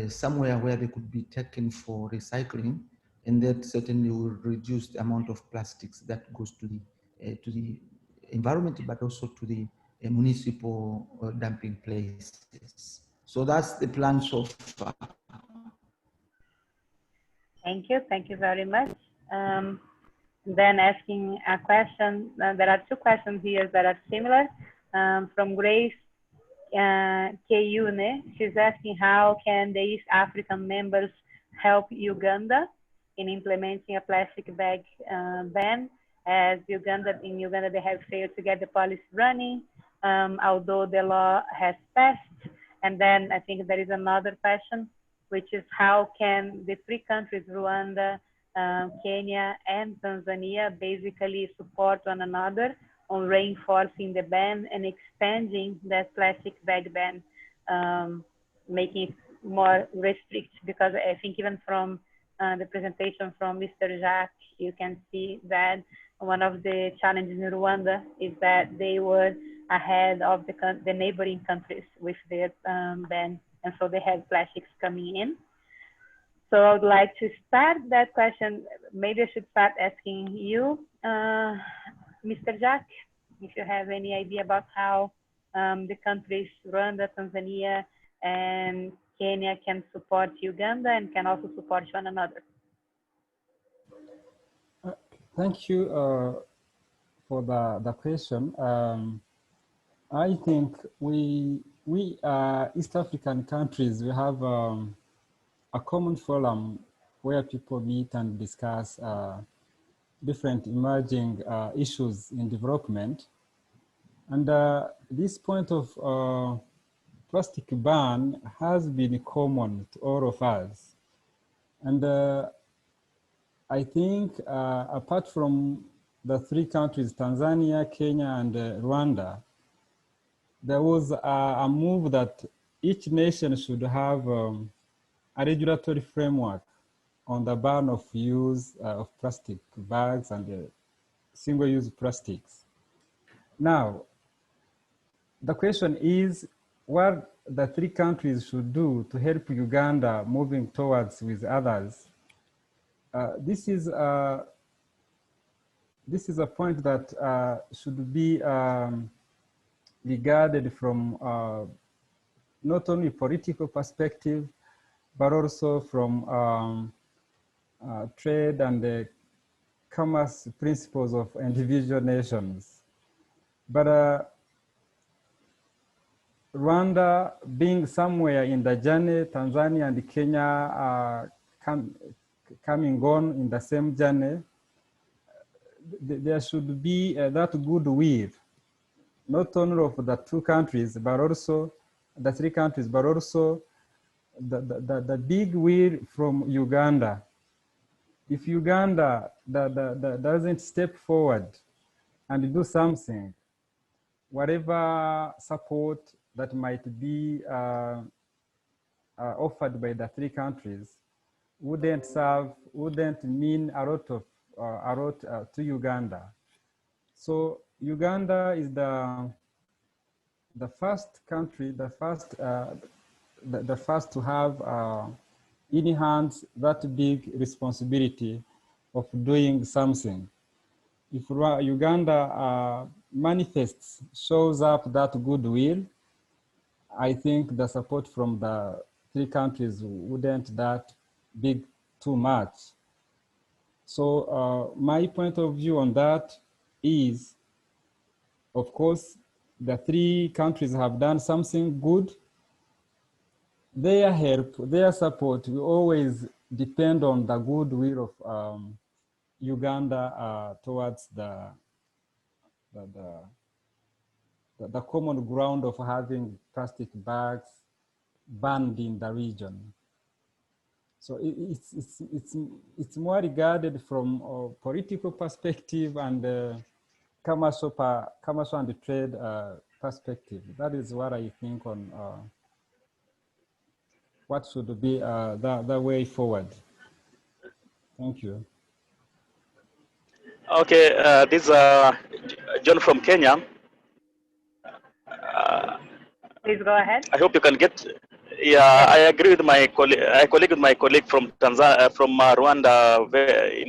somewhere where they could be taken for recycling, and that certainly will reduce the amount of plastics that goes to the environment, but also to the municipal dumping places. So that's the plan so far. Thank you very much. Then asking a question, there are two questions here that are similar from Grace Keyune. She's asking how can the East African members help Uganda in implementing a plastic bag ban, as in Uganda they have failed to get the policy running, although the law has passed. And then I think there is another question, which is how can the three countries, Rwanda, Kenya, and Tanzania, basically support one another on reinforcing the ban and expanding that plastic bag ban, making it more restricted, because I think even from the presentation from Mr. Jacques, you can see that one of the challenges in Rwanda is that they were ahead of the neighboring countries with their ban, and so they had plastics coming in. So I would like to start that question. Maybe I should start asking you, Mr. Jacques, if you have any idea about how the countries Rwanda, Tanzania, and Kenya can support Uganda and can also support one another. Thank you for the question. I think we East African countries, we have a common forum where people meet and discuss different emerging issues in development. And this point of plastic ban has been common to all of us. And I think apart from the three countries, Tanzania, Kenya, and Rwanda, there was a move that each nation should have a regulatory framework on the ban of use of plastic bags and single-use plastics. Now, the question is what the three countries should do to help Uganda moving towards with others. This is a point that should be regarded from not only political perspective, but also from trade and the commerce principles of individual nations. But Rwanda being somewhere in the journey, Tanzania and Kenya are coming on in the same journey, there should be that goodwill, not only of the two countries, but also the three countries, but also the big will from Uganda. If Uganda doesn't step forward and do something, whatever support that might be offered by the three countries wouldn't mean a lot to Uganda. So Uganda is the first country, the first to have in hands that big responsibility of doing something. If Uganda manifests, shows up that goodwill, I think the support from the three countries wouldn't that big too much. So my point of view on that is, of course, the three countries have done something good. Their help, their support will always depend on the goodwill of Uganda towards the common ground of having plastic bags banned in the region. So it's more regarded from a political perspective and commercial and trade perspective. That is what I think on what should be the way forward. Thank you. Okay, this is John from Kenya. Please go ahead. I hope you can get. Yeah, I agree with my colleague. I colleague with my colleague from Tanzania, from Rwanda.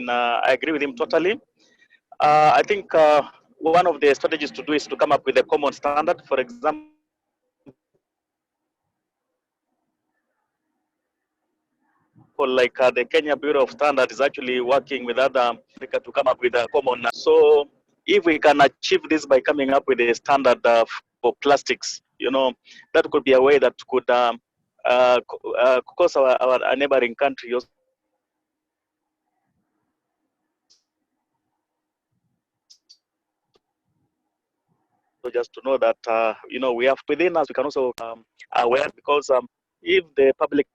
I agree with him totally. I think one of the strategies to do is to come up with a common standard. For example, like the Kenya Bureau of Standards is actually working with other Africa to come up with a common. So if we can achieve this by coming up with a standard for plastics, that could be a way that could cause our neighboring country also just to know that we have within us, we can also aware, because if the public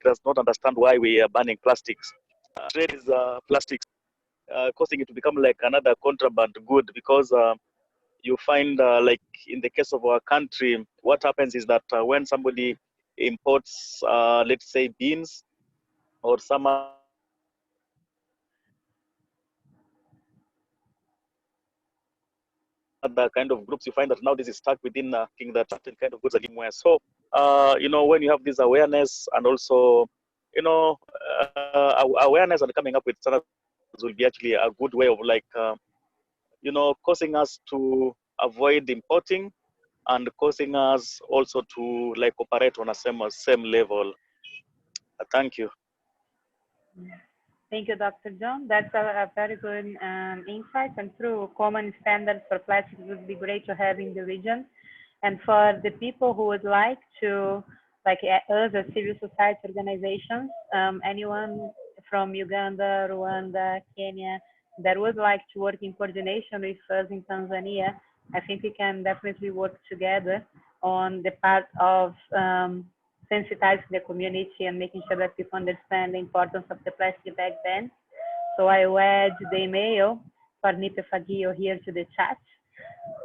does not understand why we are banning plastics, trade is plastics, causing it to become like another contraband good, because you find like in the case of our country, what happens is that when somebody imports, let's say beans or some other kind of groups, you find that now this is stuck within that certain kind of goods are given away. So, when you have this awareness and also, awareness and coming up with standards will be actually a good way of like, causing us to avoid importing and causing us also to like operate on a same level. Thank you. Thank you, Dr. John. That's a very good insight, and through common standards for plastics would be great to have in the region. And for the people who would like to, like us as civil society organizations, anyone from Uganda, Rwanda, Kenya, that would like to work in coordination with us in Tanzania, I think we can definitely work together on the part of sensitizing the community and making sure that people understand the importance of the plastic bag ban. So I will add the email for Nipe Fagio here to the chat.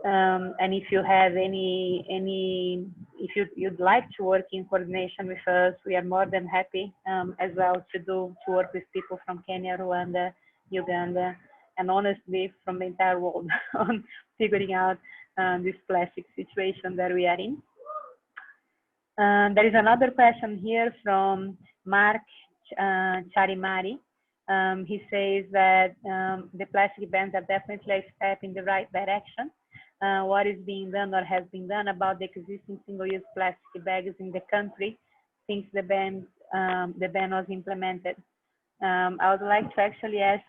And if you have if you'd like to work in coordination with us, we are more than happy as well to work with people from Kenya, Rwanda, Uganda, and honestly from the entire world on figuring out this plastic situation that we are in. There is another question here from Mark Charimari. He says that the plastic bans are definitely a step in the right direction. What is being done or has been done about the existing single-use plastic bags in the country since the ban was implemented? I would like to actually ask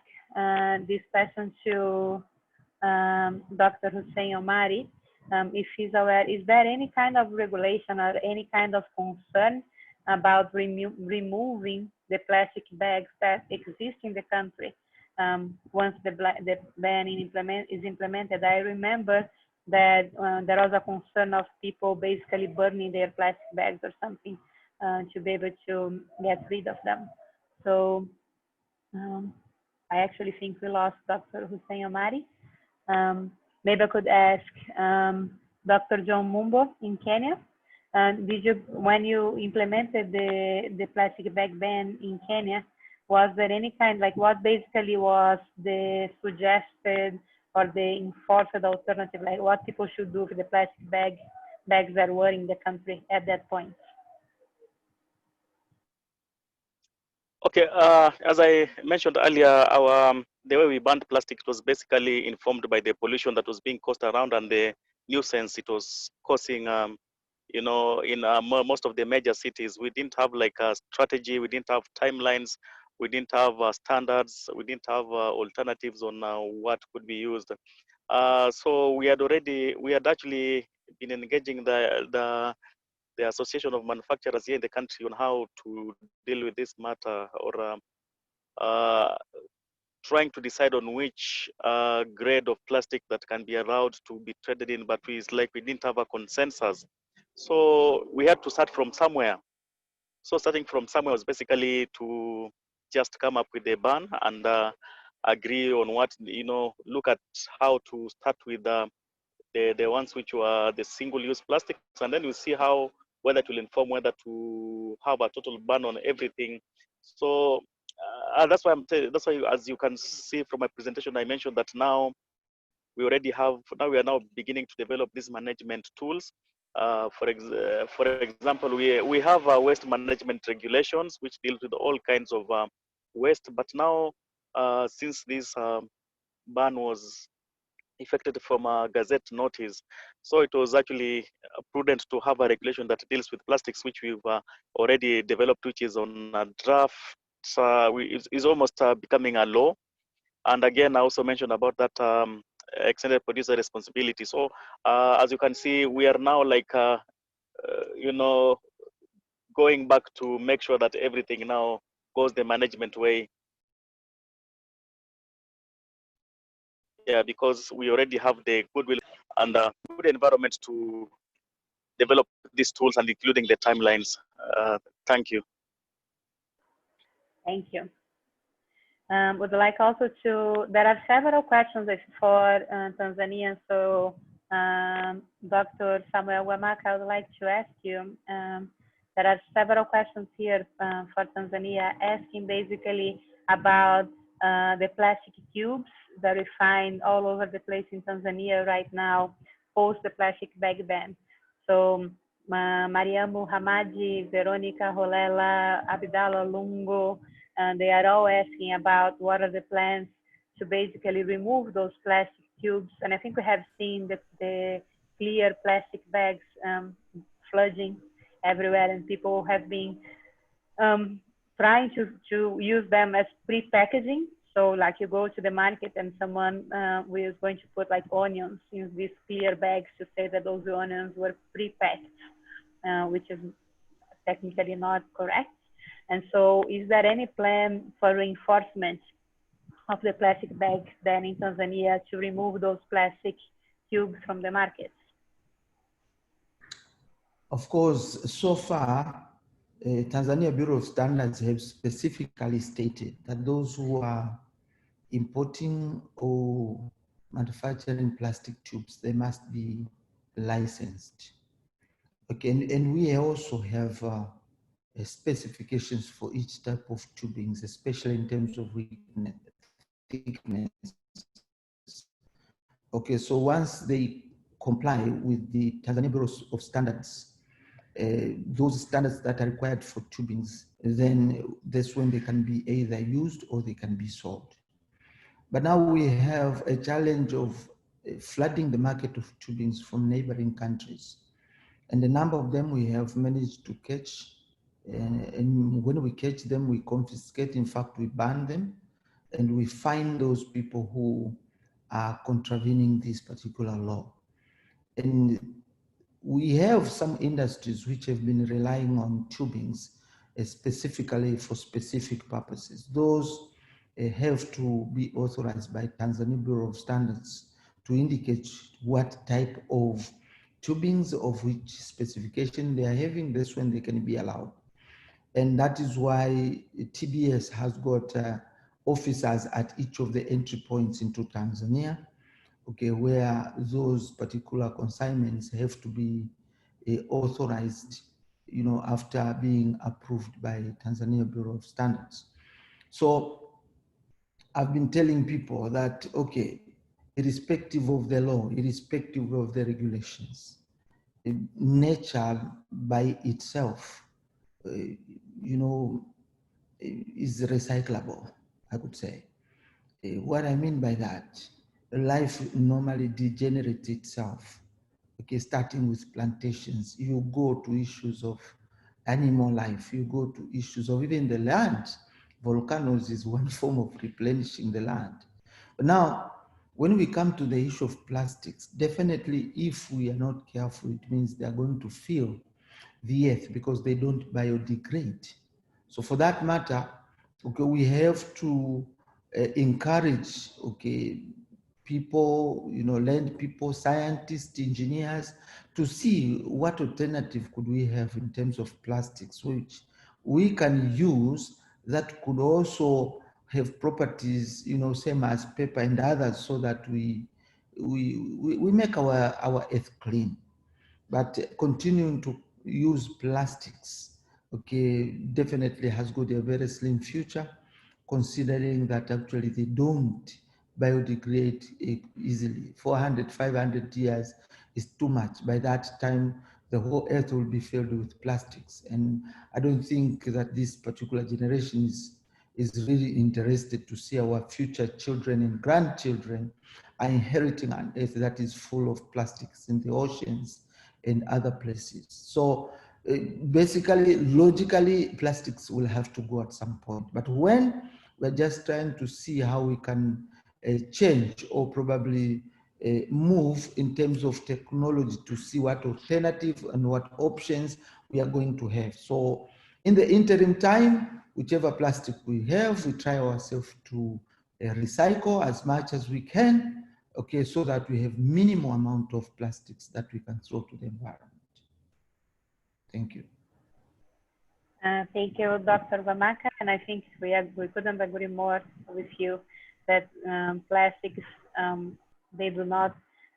this question to Dr. Hussein Omari. If he's aware, is there any kind of regulation or any kind of concern about removing the plastic bags that exist in the country once the ban is implemented? I remember that there was a concern of people basically burning their plastic bags or something to be able to get rid of them. So I actually think we lost Dr. Hussein Omari. Maybe I could ask Dr. John Mumbo in Kenya. Did you, when you implemented the plastic bag ban in Kenya, was there any kind, like what basically was the suggested or the enforced alternative, like what people should do with the plastic bags that were in the country at that point? Okay, as I mentioned earlier, the way we banned plastic was basically informed by the pollution that was being caused around and the nuisance it was causing. You know, in most of the major cities, we didn't have like a strategy, we didn't have timelines, we didn't have standards, we didn't have alternatives on what could be used. So we had actually been engaging the Association of Manufacturers here in the country on how to deal with this matter, or trying to decide on which grade of plastic that can be allowed to be traded in, but we didn't have a consensus. So we had to start from somewhere. So starting from somewhere was basically to just come up with a ban and agree on what, you know, look at how to start with the ones which were the single-use plastics, and then we see how, whether it will inform whether to have a total ban on everything. So that's why that's why, as you can see from my presentation, I mentioned that now we already have, now we are now beginning to develop these management tools. For example, we have waste management regulations which deal with all kinds of waste, but now since this ban was effected from a gazette notice, so it was actually prudent to have a regulation that deals with plastics, which we've already developed, which is on a draft, is almost becoming a law. And again, I also mentioned about that extended producer responsibility. So as you can see, we are now like, you know, going back to make sure that everything now goes the management way. Yeah, because we already have the goodwill and good environment to develop these tools, and including the timelines. Thank you. Thank you. Would like also to, there are several questions for Tanzania. So Dr. Samuel Gwamaka, I would like to ask you, there are several questions here for Tanzania asking basically about the plastic tubes that we find all over the place in Tanzania right now, post the plastic bag ban. So Mariamu Hamadi, Veronica Holela, Abdallah Lungo, and they are all asking about what are the plans to basically remove those plastic tubes. And I think we have seen the clear plastic bags flooding everywhere, and people have been trying to use them as pre-packaging. So like you go to the market and someone is going to put like onions in these clear bags to say that those onions were pre-packed, which is technically not correct. And so is there any plan for reinforcement of the plastic bags then in Tanzania to remove those plastic tubes from the markets? Of course, so far, Tanzania Bureau of Standards have specifically stated that those who are importing or manufacturing plastic tubes, they must be licensed. Okay, and we also have specifications for each type of tubings, especially in terms of thickness. Okay, so once they comply with the Tanzania Bureau of Standards, those standards that are required for tubings, then that's when they can be either used or they can be sold. But now we have a challenge of flooding the market of tubings from neighboring countries. And a number of them we have managed to catch. And when we catch them, we confiscate. In fact, we ban them. And we fine those people who are contravening this particular law. And we have some industries which have been relying on tubings specifically for specific purposes. Those have to be authorized by Tanzania Bureau of Standards to indicate what type of tubings of which specification they are having. That's when they can be allowed. And that is why TBS has got officers at each of the entry points into Tanzania, okay, where those particular consignments have to be authorized, you know, after being approved by Tanzania Bureau of Standards. So I've been telling people that, okay, irrespective of the law, irrespective of the regulations, nature by itself, you know, is recyclable, I could say. What I mean by that, life normally degenerates itself. Okay, starting with plantations, you go to issues of animal life, you go to issues of even the land. Volcanoes is one form of replenishing the land. But now, when we come to the issue of plastics, definitely if we are not careful, it means they are going to fill the earth because they don't biodegrade. So for that matter, okay, we have to encourage, okay, people, you know, land people, scientists, engineers, to see what alternative could we have in terms of plastics, which we can use that could also have properties, you know, same as paper and others, so that we make our earth clean. But continuing to use plastics, okay, definitely has got a very slim future, considering that actually they don't biodegrade easily. 400, 500 years is too much. By that time, the whole earth will be filled with plastics. And I don't think that this particular generation is really interested to see our future children and grandchildren are inheriting an earth that is full of plastics in the oceans and other places. So basically, logically, plastics will have to go at some point. But when we're just trying to see how we can change or probably move in terms of technology to see what alternative and what options we are going to have. So in the interim time, whichever plastic we have, we try ourselves to recycle as much as we can, okay, so that we have minimum amount of plastics that we can throw to the environment. Thank you. Thank you, Dr. Gwamaka. And I think we couldn't agree more with you that plastics, they do not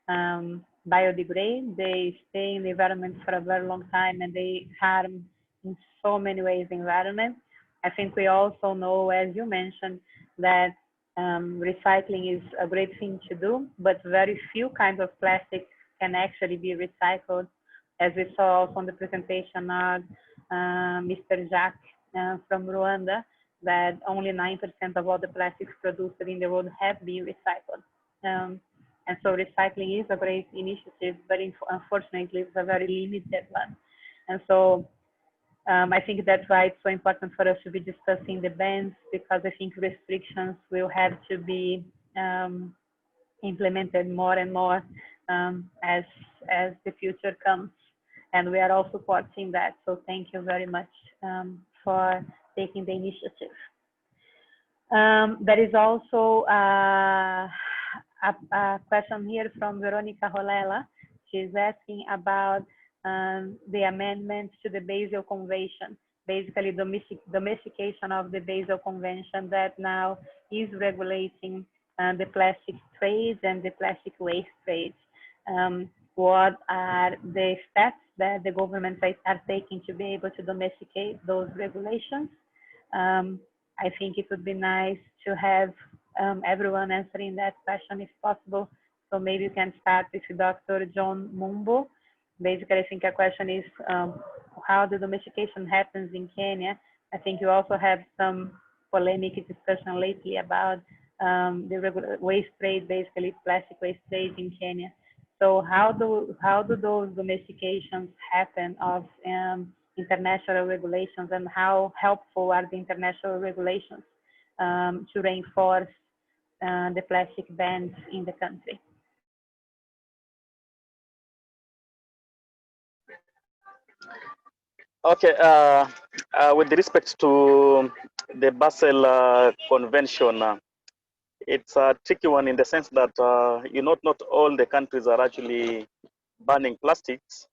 biodegrade. They stay in the environment for a very long time, and they harm in so many ways the environment. I think we also know, as you mentioned, that recycling is a great thing to do, but very few kinds of plastic can actually be recycled, as we saw also on the presentation of Mr. Jacques from Rwanda, that only 9% of all the plastics produced in the world have been recycled. And so recycling is a great initiative, but unfortunately it's a very limited one. And so I think that's why it's so important for us to be discussing the bans, because I think restrictions will have to be implemented more and more as the future comes, and we are all supporting that. So thank you very much for taking the initiative. There is also a question here from Veronica Rolela. She's asking about the amendments to the Basel Convention, basically domestication of the Basel Convention that now is regulating the plastic trade and the plastic waste trade. What are the steps that the governments are taking to be able to domesticate those regulations? I think it would be nice to have everyone answering that question if possible. So maybe you can start with Dr. John Mumbo. Basically, I think a question is how the domestication happens in Kenya. I think you also have some polemic discussion lately about the waste trade, basically plastic waste trade in Kenya. So how do those domestications happen of international regulations, and how helpful are the international regulations to reinforce the plastic bans in the country? Okay, with respect to the Basel Convention, it's a tricky one in the sense that not all the countries are actually banning plastics.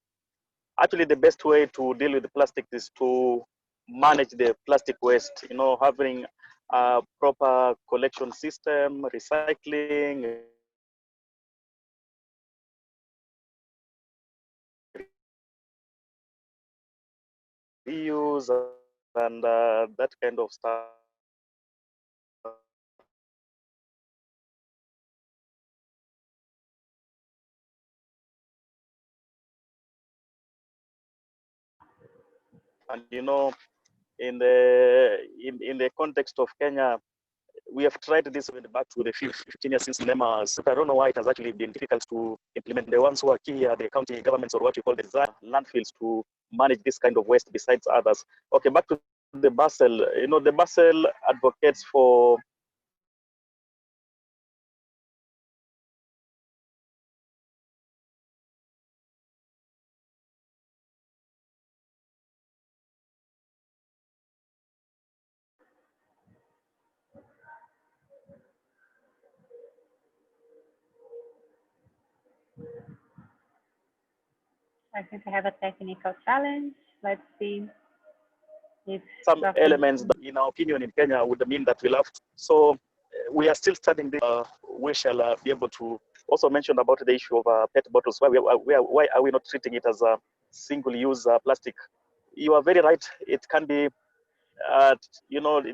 Actually, the best way to deal with the plastic is to manage the plastic waste. Having a proper collection system, recycling, reuse, and that kind of stuff. And in the context of Kenya, we have tried this back to the 15 years since NEMA. I don't know why it has actually been difficult to implement. The ones who are key are the county governments, or what you call the landfills, to manage this kind of waste besides others. Okay, back to the Basel. The Basel advocates for I think I have a technical challenge. Let's see if some elements that, in our opinion, in Kenya would mean that we'll have to. So we are still studying this. We shall be able to also mention about the issue of PET bottles. Why are we not treating it as a single-use plastic? You are very right. It can be,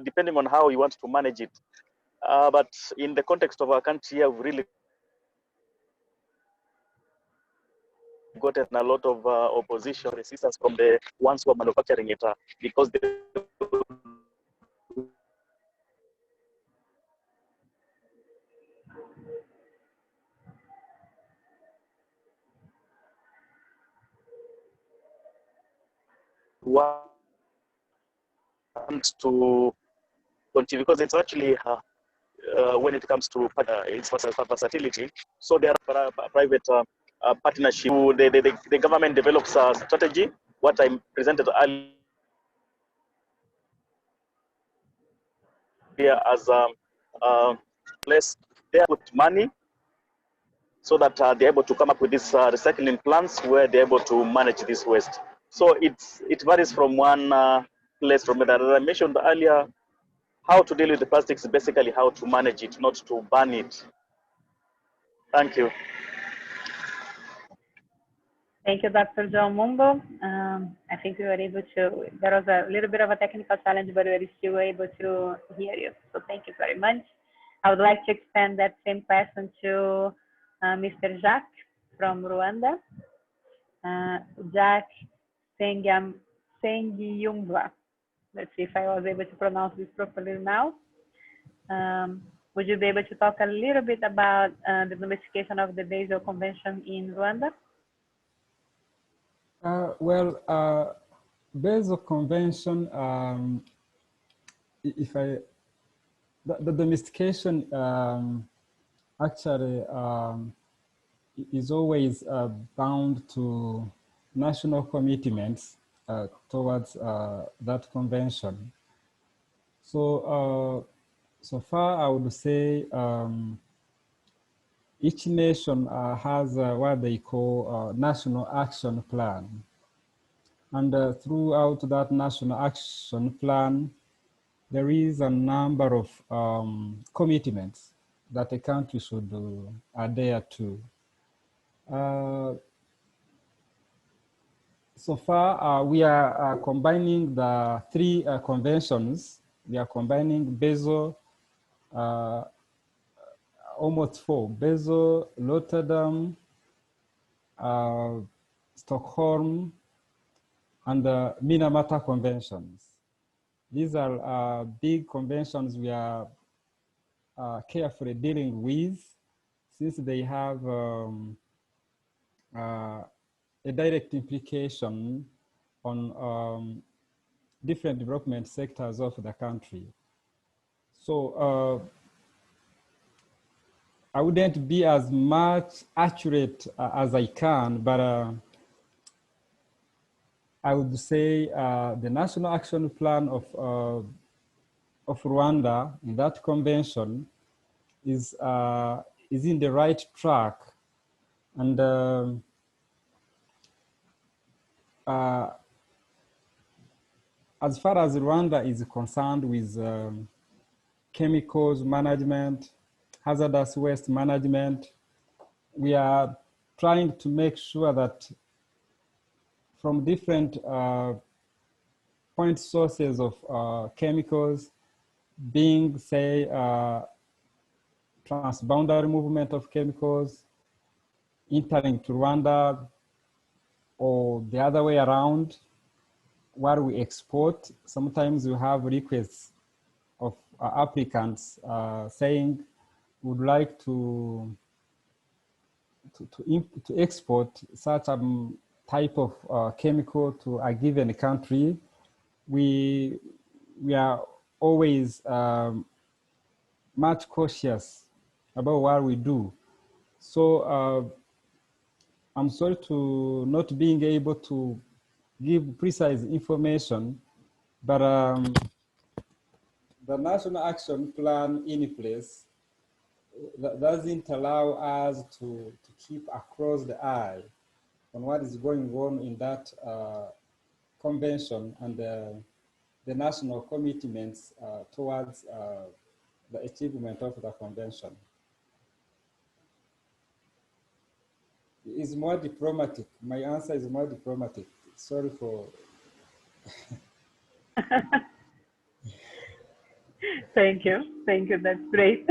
depending on how you want to manage it. But in the context of our country, we've really gotten a lot of opposition, resistance from the ones who are manufacturing it, because they want to continue, because it's actually when it comes to its versatility. So there are private partnership. The government develops a strategy. What I presented earlier as place, they put money so that they're able to come up with these recycling plants where they're able to manage this waste. So it varies from one place from another. I mentioned earlier, how to deal with the plastics, basically how to manage it, not to burn it. Thank you. Thank you, Dr. John Mumbo. I think we were able to, there was a little bit of a technical challenge, but we were still able to hear you. So thank you very much. I would like to extend that same question to Mr. Jacques from Rwanda. Jacques Nsengiyumva. Let's see if I was able to pronounce this properly now. Would you be able to talk a little bit about the domestication of the Basel Convention in Rwanda? Basel Convention, the domestication actually is always bound to national commitments towards that convention. So, so far I would say each nation has what they call a national action plan. And throughout that national action plan, there is a number of commitments that a country should adhere to. So far, we are combining the three conventions. We are combining Basel, almost four, Basel, Rotterdam, Stockholm, and the Minamata conventions. These are big conventions we are carefully dealing with, since they have a direct implication on different development sectors of the country. So I wouldn't be as much accurate as I can, but I would say the National Action Plan of Rwanda in that convention is in the right track, and as far as Rwanda is concerned with chemicals management, hazardous waste management, we are trying to make sure that from different point sources of chemicals, being, say, transboundary movement of chemicals entering to Rwanda, or the other way around, where we export, sometimes we have requests of applicants saying would like to export such a type of chemical to a given country. We are always much cautious about what we do. So I'm sorry to not being able to give precise information, but the National Action Plan in place that doesn't allow us to keep across the eye on what is going on in that convention and the national commitments towards the achievement of the convention. It's more diplomatic. My answer is more diplomatic. Sorry for. Thank you. Thank you. That's great.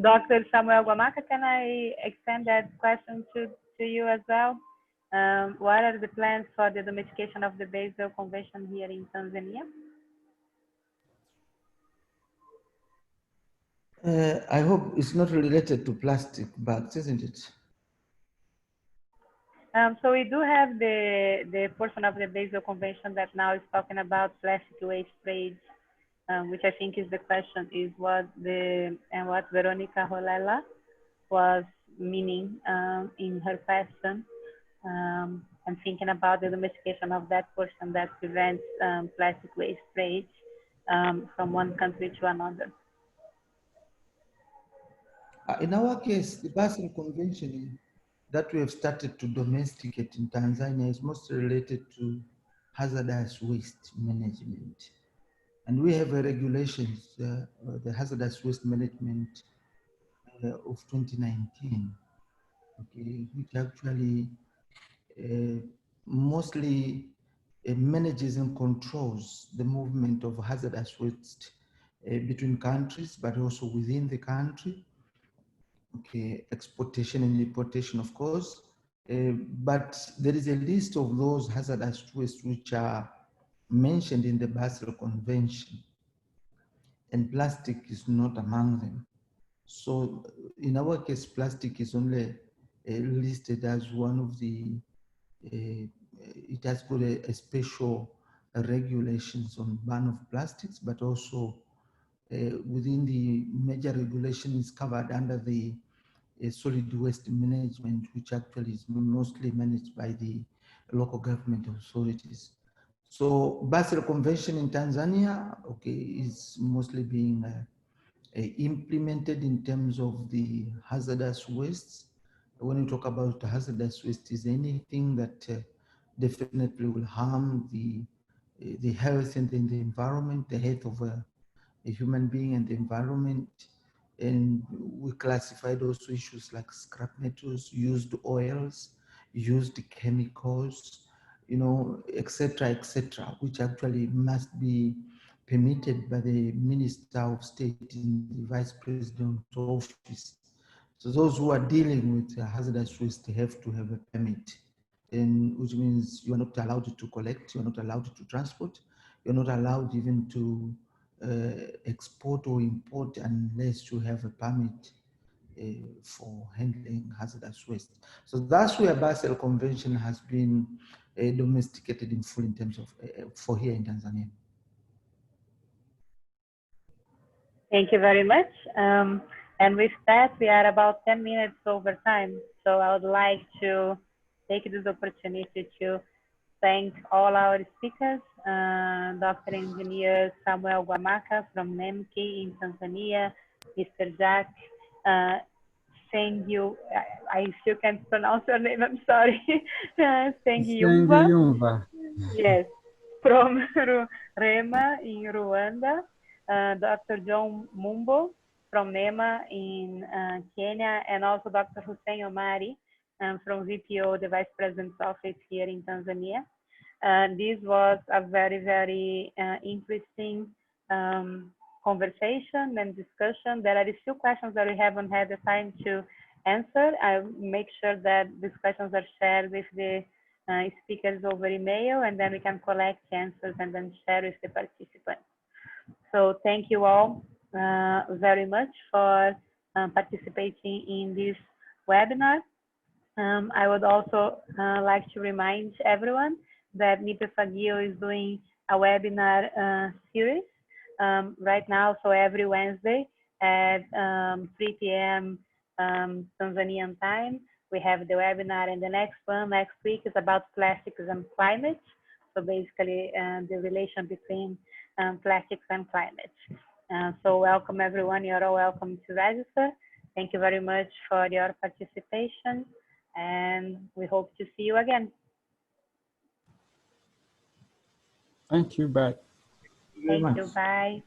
Dr. Samuel Gwamaka, can I extend that question to you as well? What are the plans for the domestication of the Basel Convention here in Tanzania? I hope it's not related to plastic bags, isn't it? So we do have the portion of the Basel Convention that now is talking about plastic waste trade, which I think is the question, is what Veronica Holela was meaning in her question, and thinking about the domestication of that portion that prevents plastic waste trade from one country to another. In our case, the Basel Convention that we have started to domesticate in Tanzania is mostly related to hazardous waste management. And we have regulations, the hazardous waste management of 2019, okay, which actually mostly manages and controls the movement of hazardous waste between countries, but also within the country. Okay, exportation and importation, of course. But there is a list of those hazardous waste which are mentioned in the Basel Convention, and plastic is not among them. So in our case, plastic is only listed as one of the, it has got a special regulations on ban of plastics, but also within the major regulations covered under the solid waste management, which actually is mostly managed by the local government authorities. So Basel Convention in Tanzania, okay, is mostly being implemented in terms of the hazardous wastes. When we talk about hazardous waste, is anything that definitely will harm the health and the environment, the health of a human being and the environment. And we classified also issues like scrap metals, used oils, used chemicals, you know, etc., which actually must be permitted by the Minister of State in the Vice President's office. So those who are dealing with hazardous waste have to have a permit, and which means you are not allowed to collect, you are not allowed to transport, you're not allowed even to export or import unless you have a permit for handling hazardous waste. So that's where Basel Convention has been domesticated in full in terms of for here in Tanzania. Thank you very much. And with that, we are about 10 minutes over time. So I would like to take this opportunity to thank all our speakers, Dr. Engineer Samuel Gwamaka from NEMC in Tanzania, Mr. Jacques, I still can't pronounce your name, I'm sorry. Nsengiyumva. Yes, from REMA in Rwanda. Dr. John Mumbo from NEMA in Kenya, and also Dr. Hussein Omar from VPO, the Vice President's Office here in Tanzania. This was a very, very interesting conversation and discussion. There are still questions that we haven't had the time to answer. I'll make sure that these questions are shared with the speakers over email, and then we can collect answers and then share with the participants. So thank you all very much for participating in this webinar. I would also like to remind everyone that NIPE Fagio is doing a webinar series right now. So every Wednesday at 3 p.m. Tanzanian time, we have the webinar, and the next one next week is about plastics and climate. So basically the relation between plastics and climate. So welcome everyone, you're all welcome to register. Thank you very much for your participation, and we hope to see you again. Thank you, bye. Thank you, bye.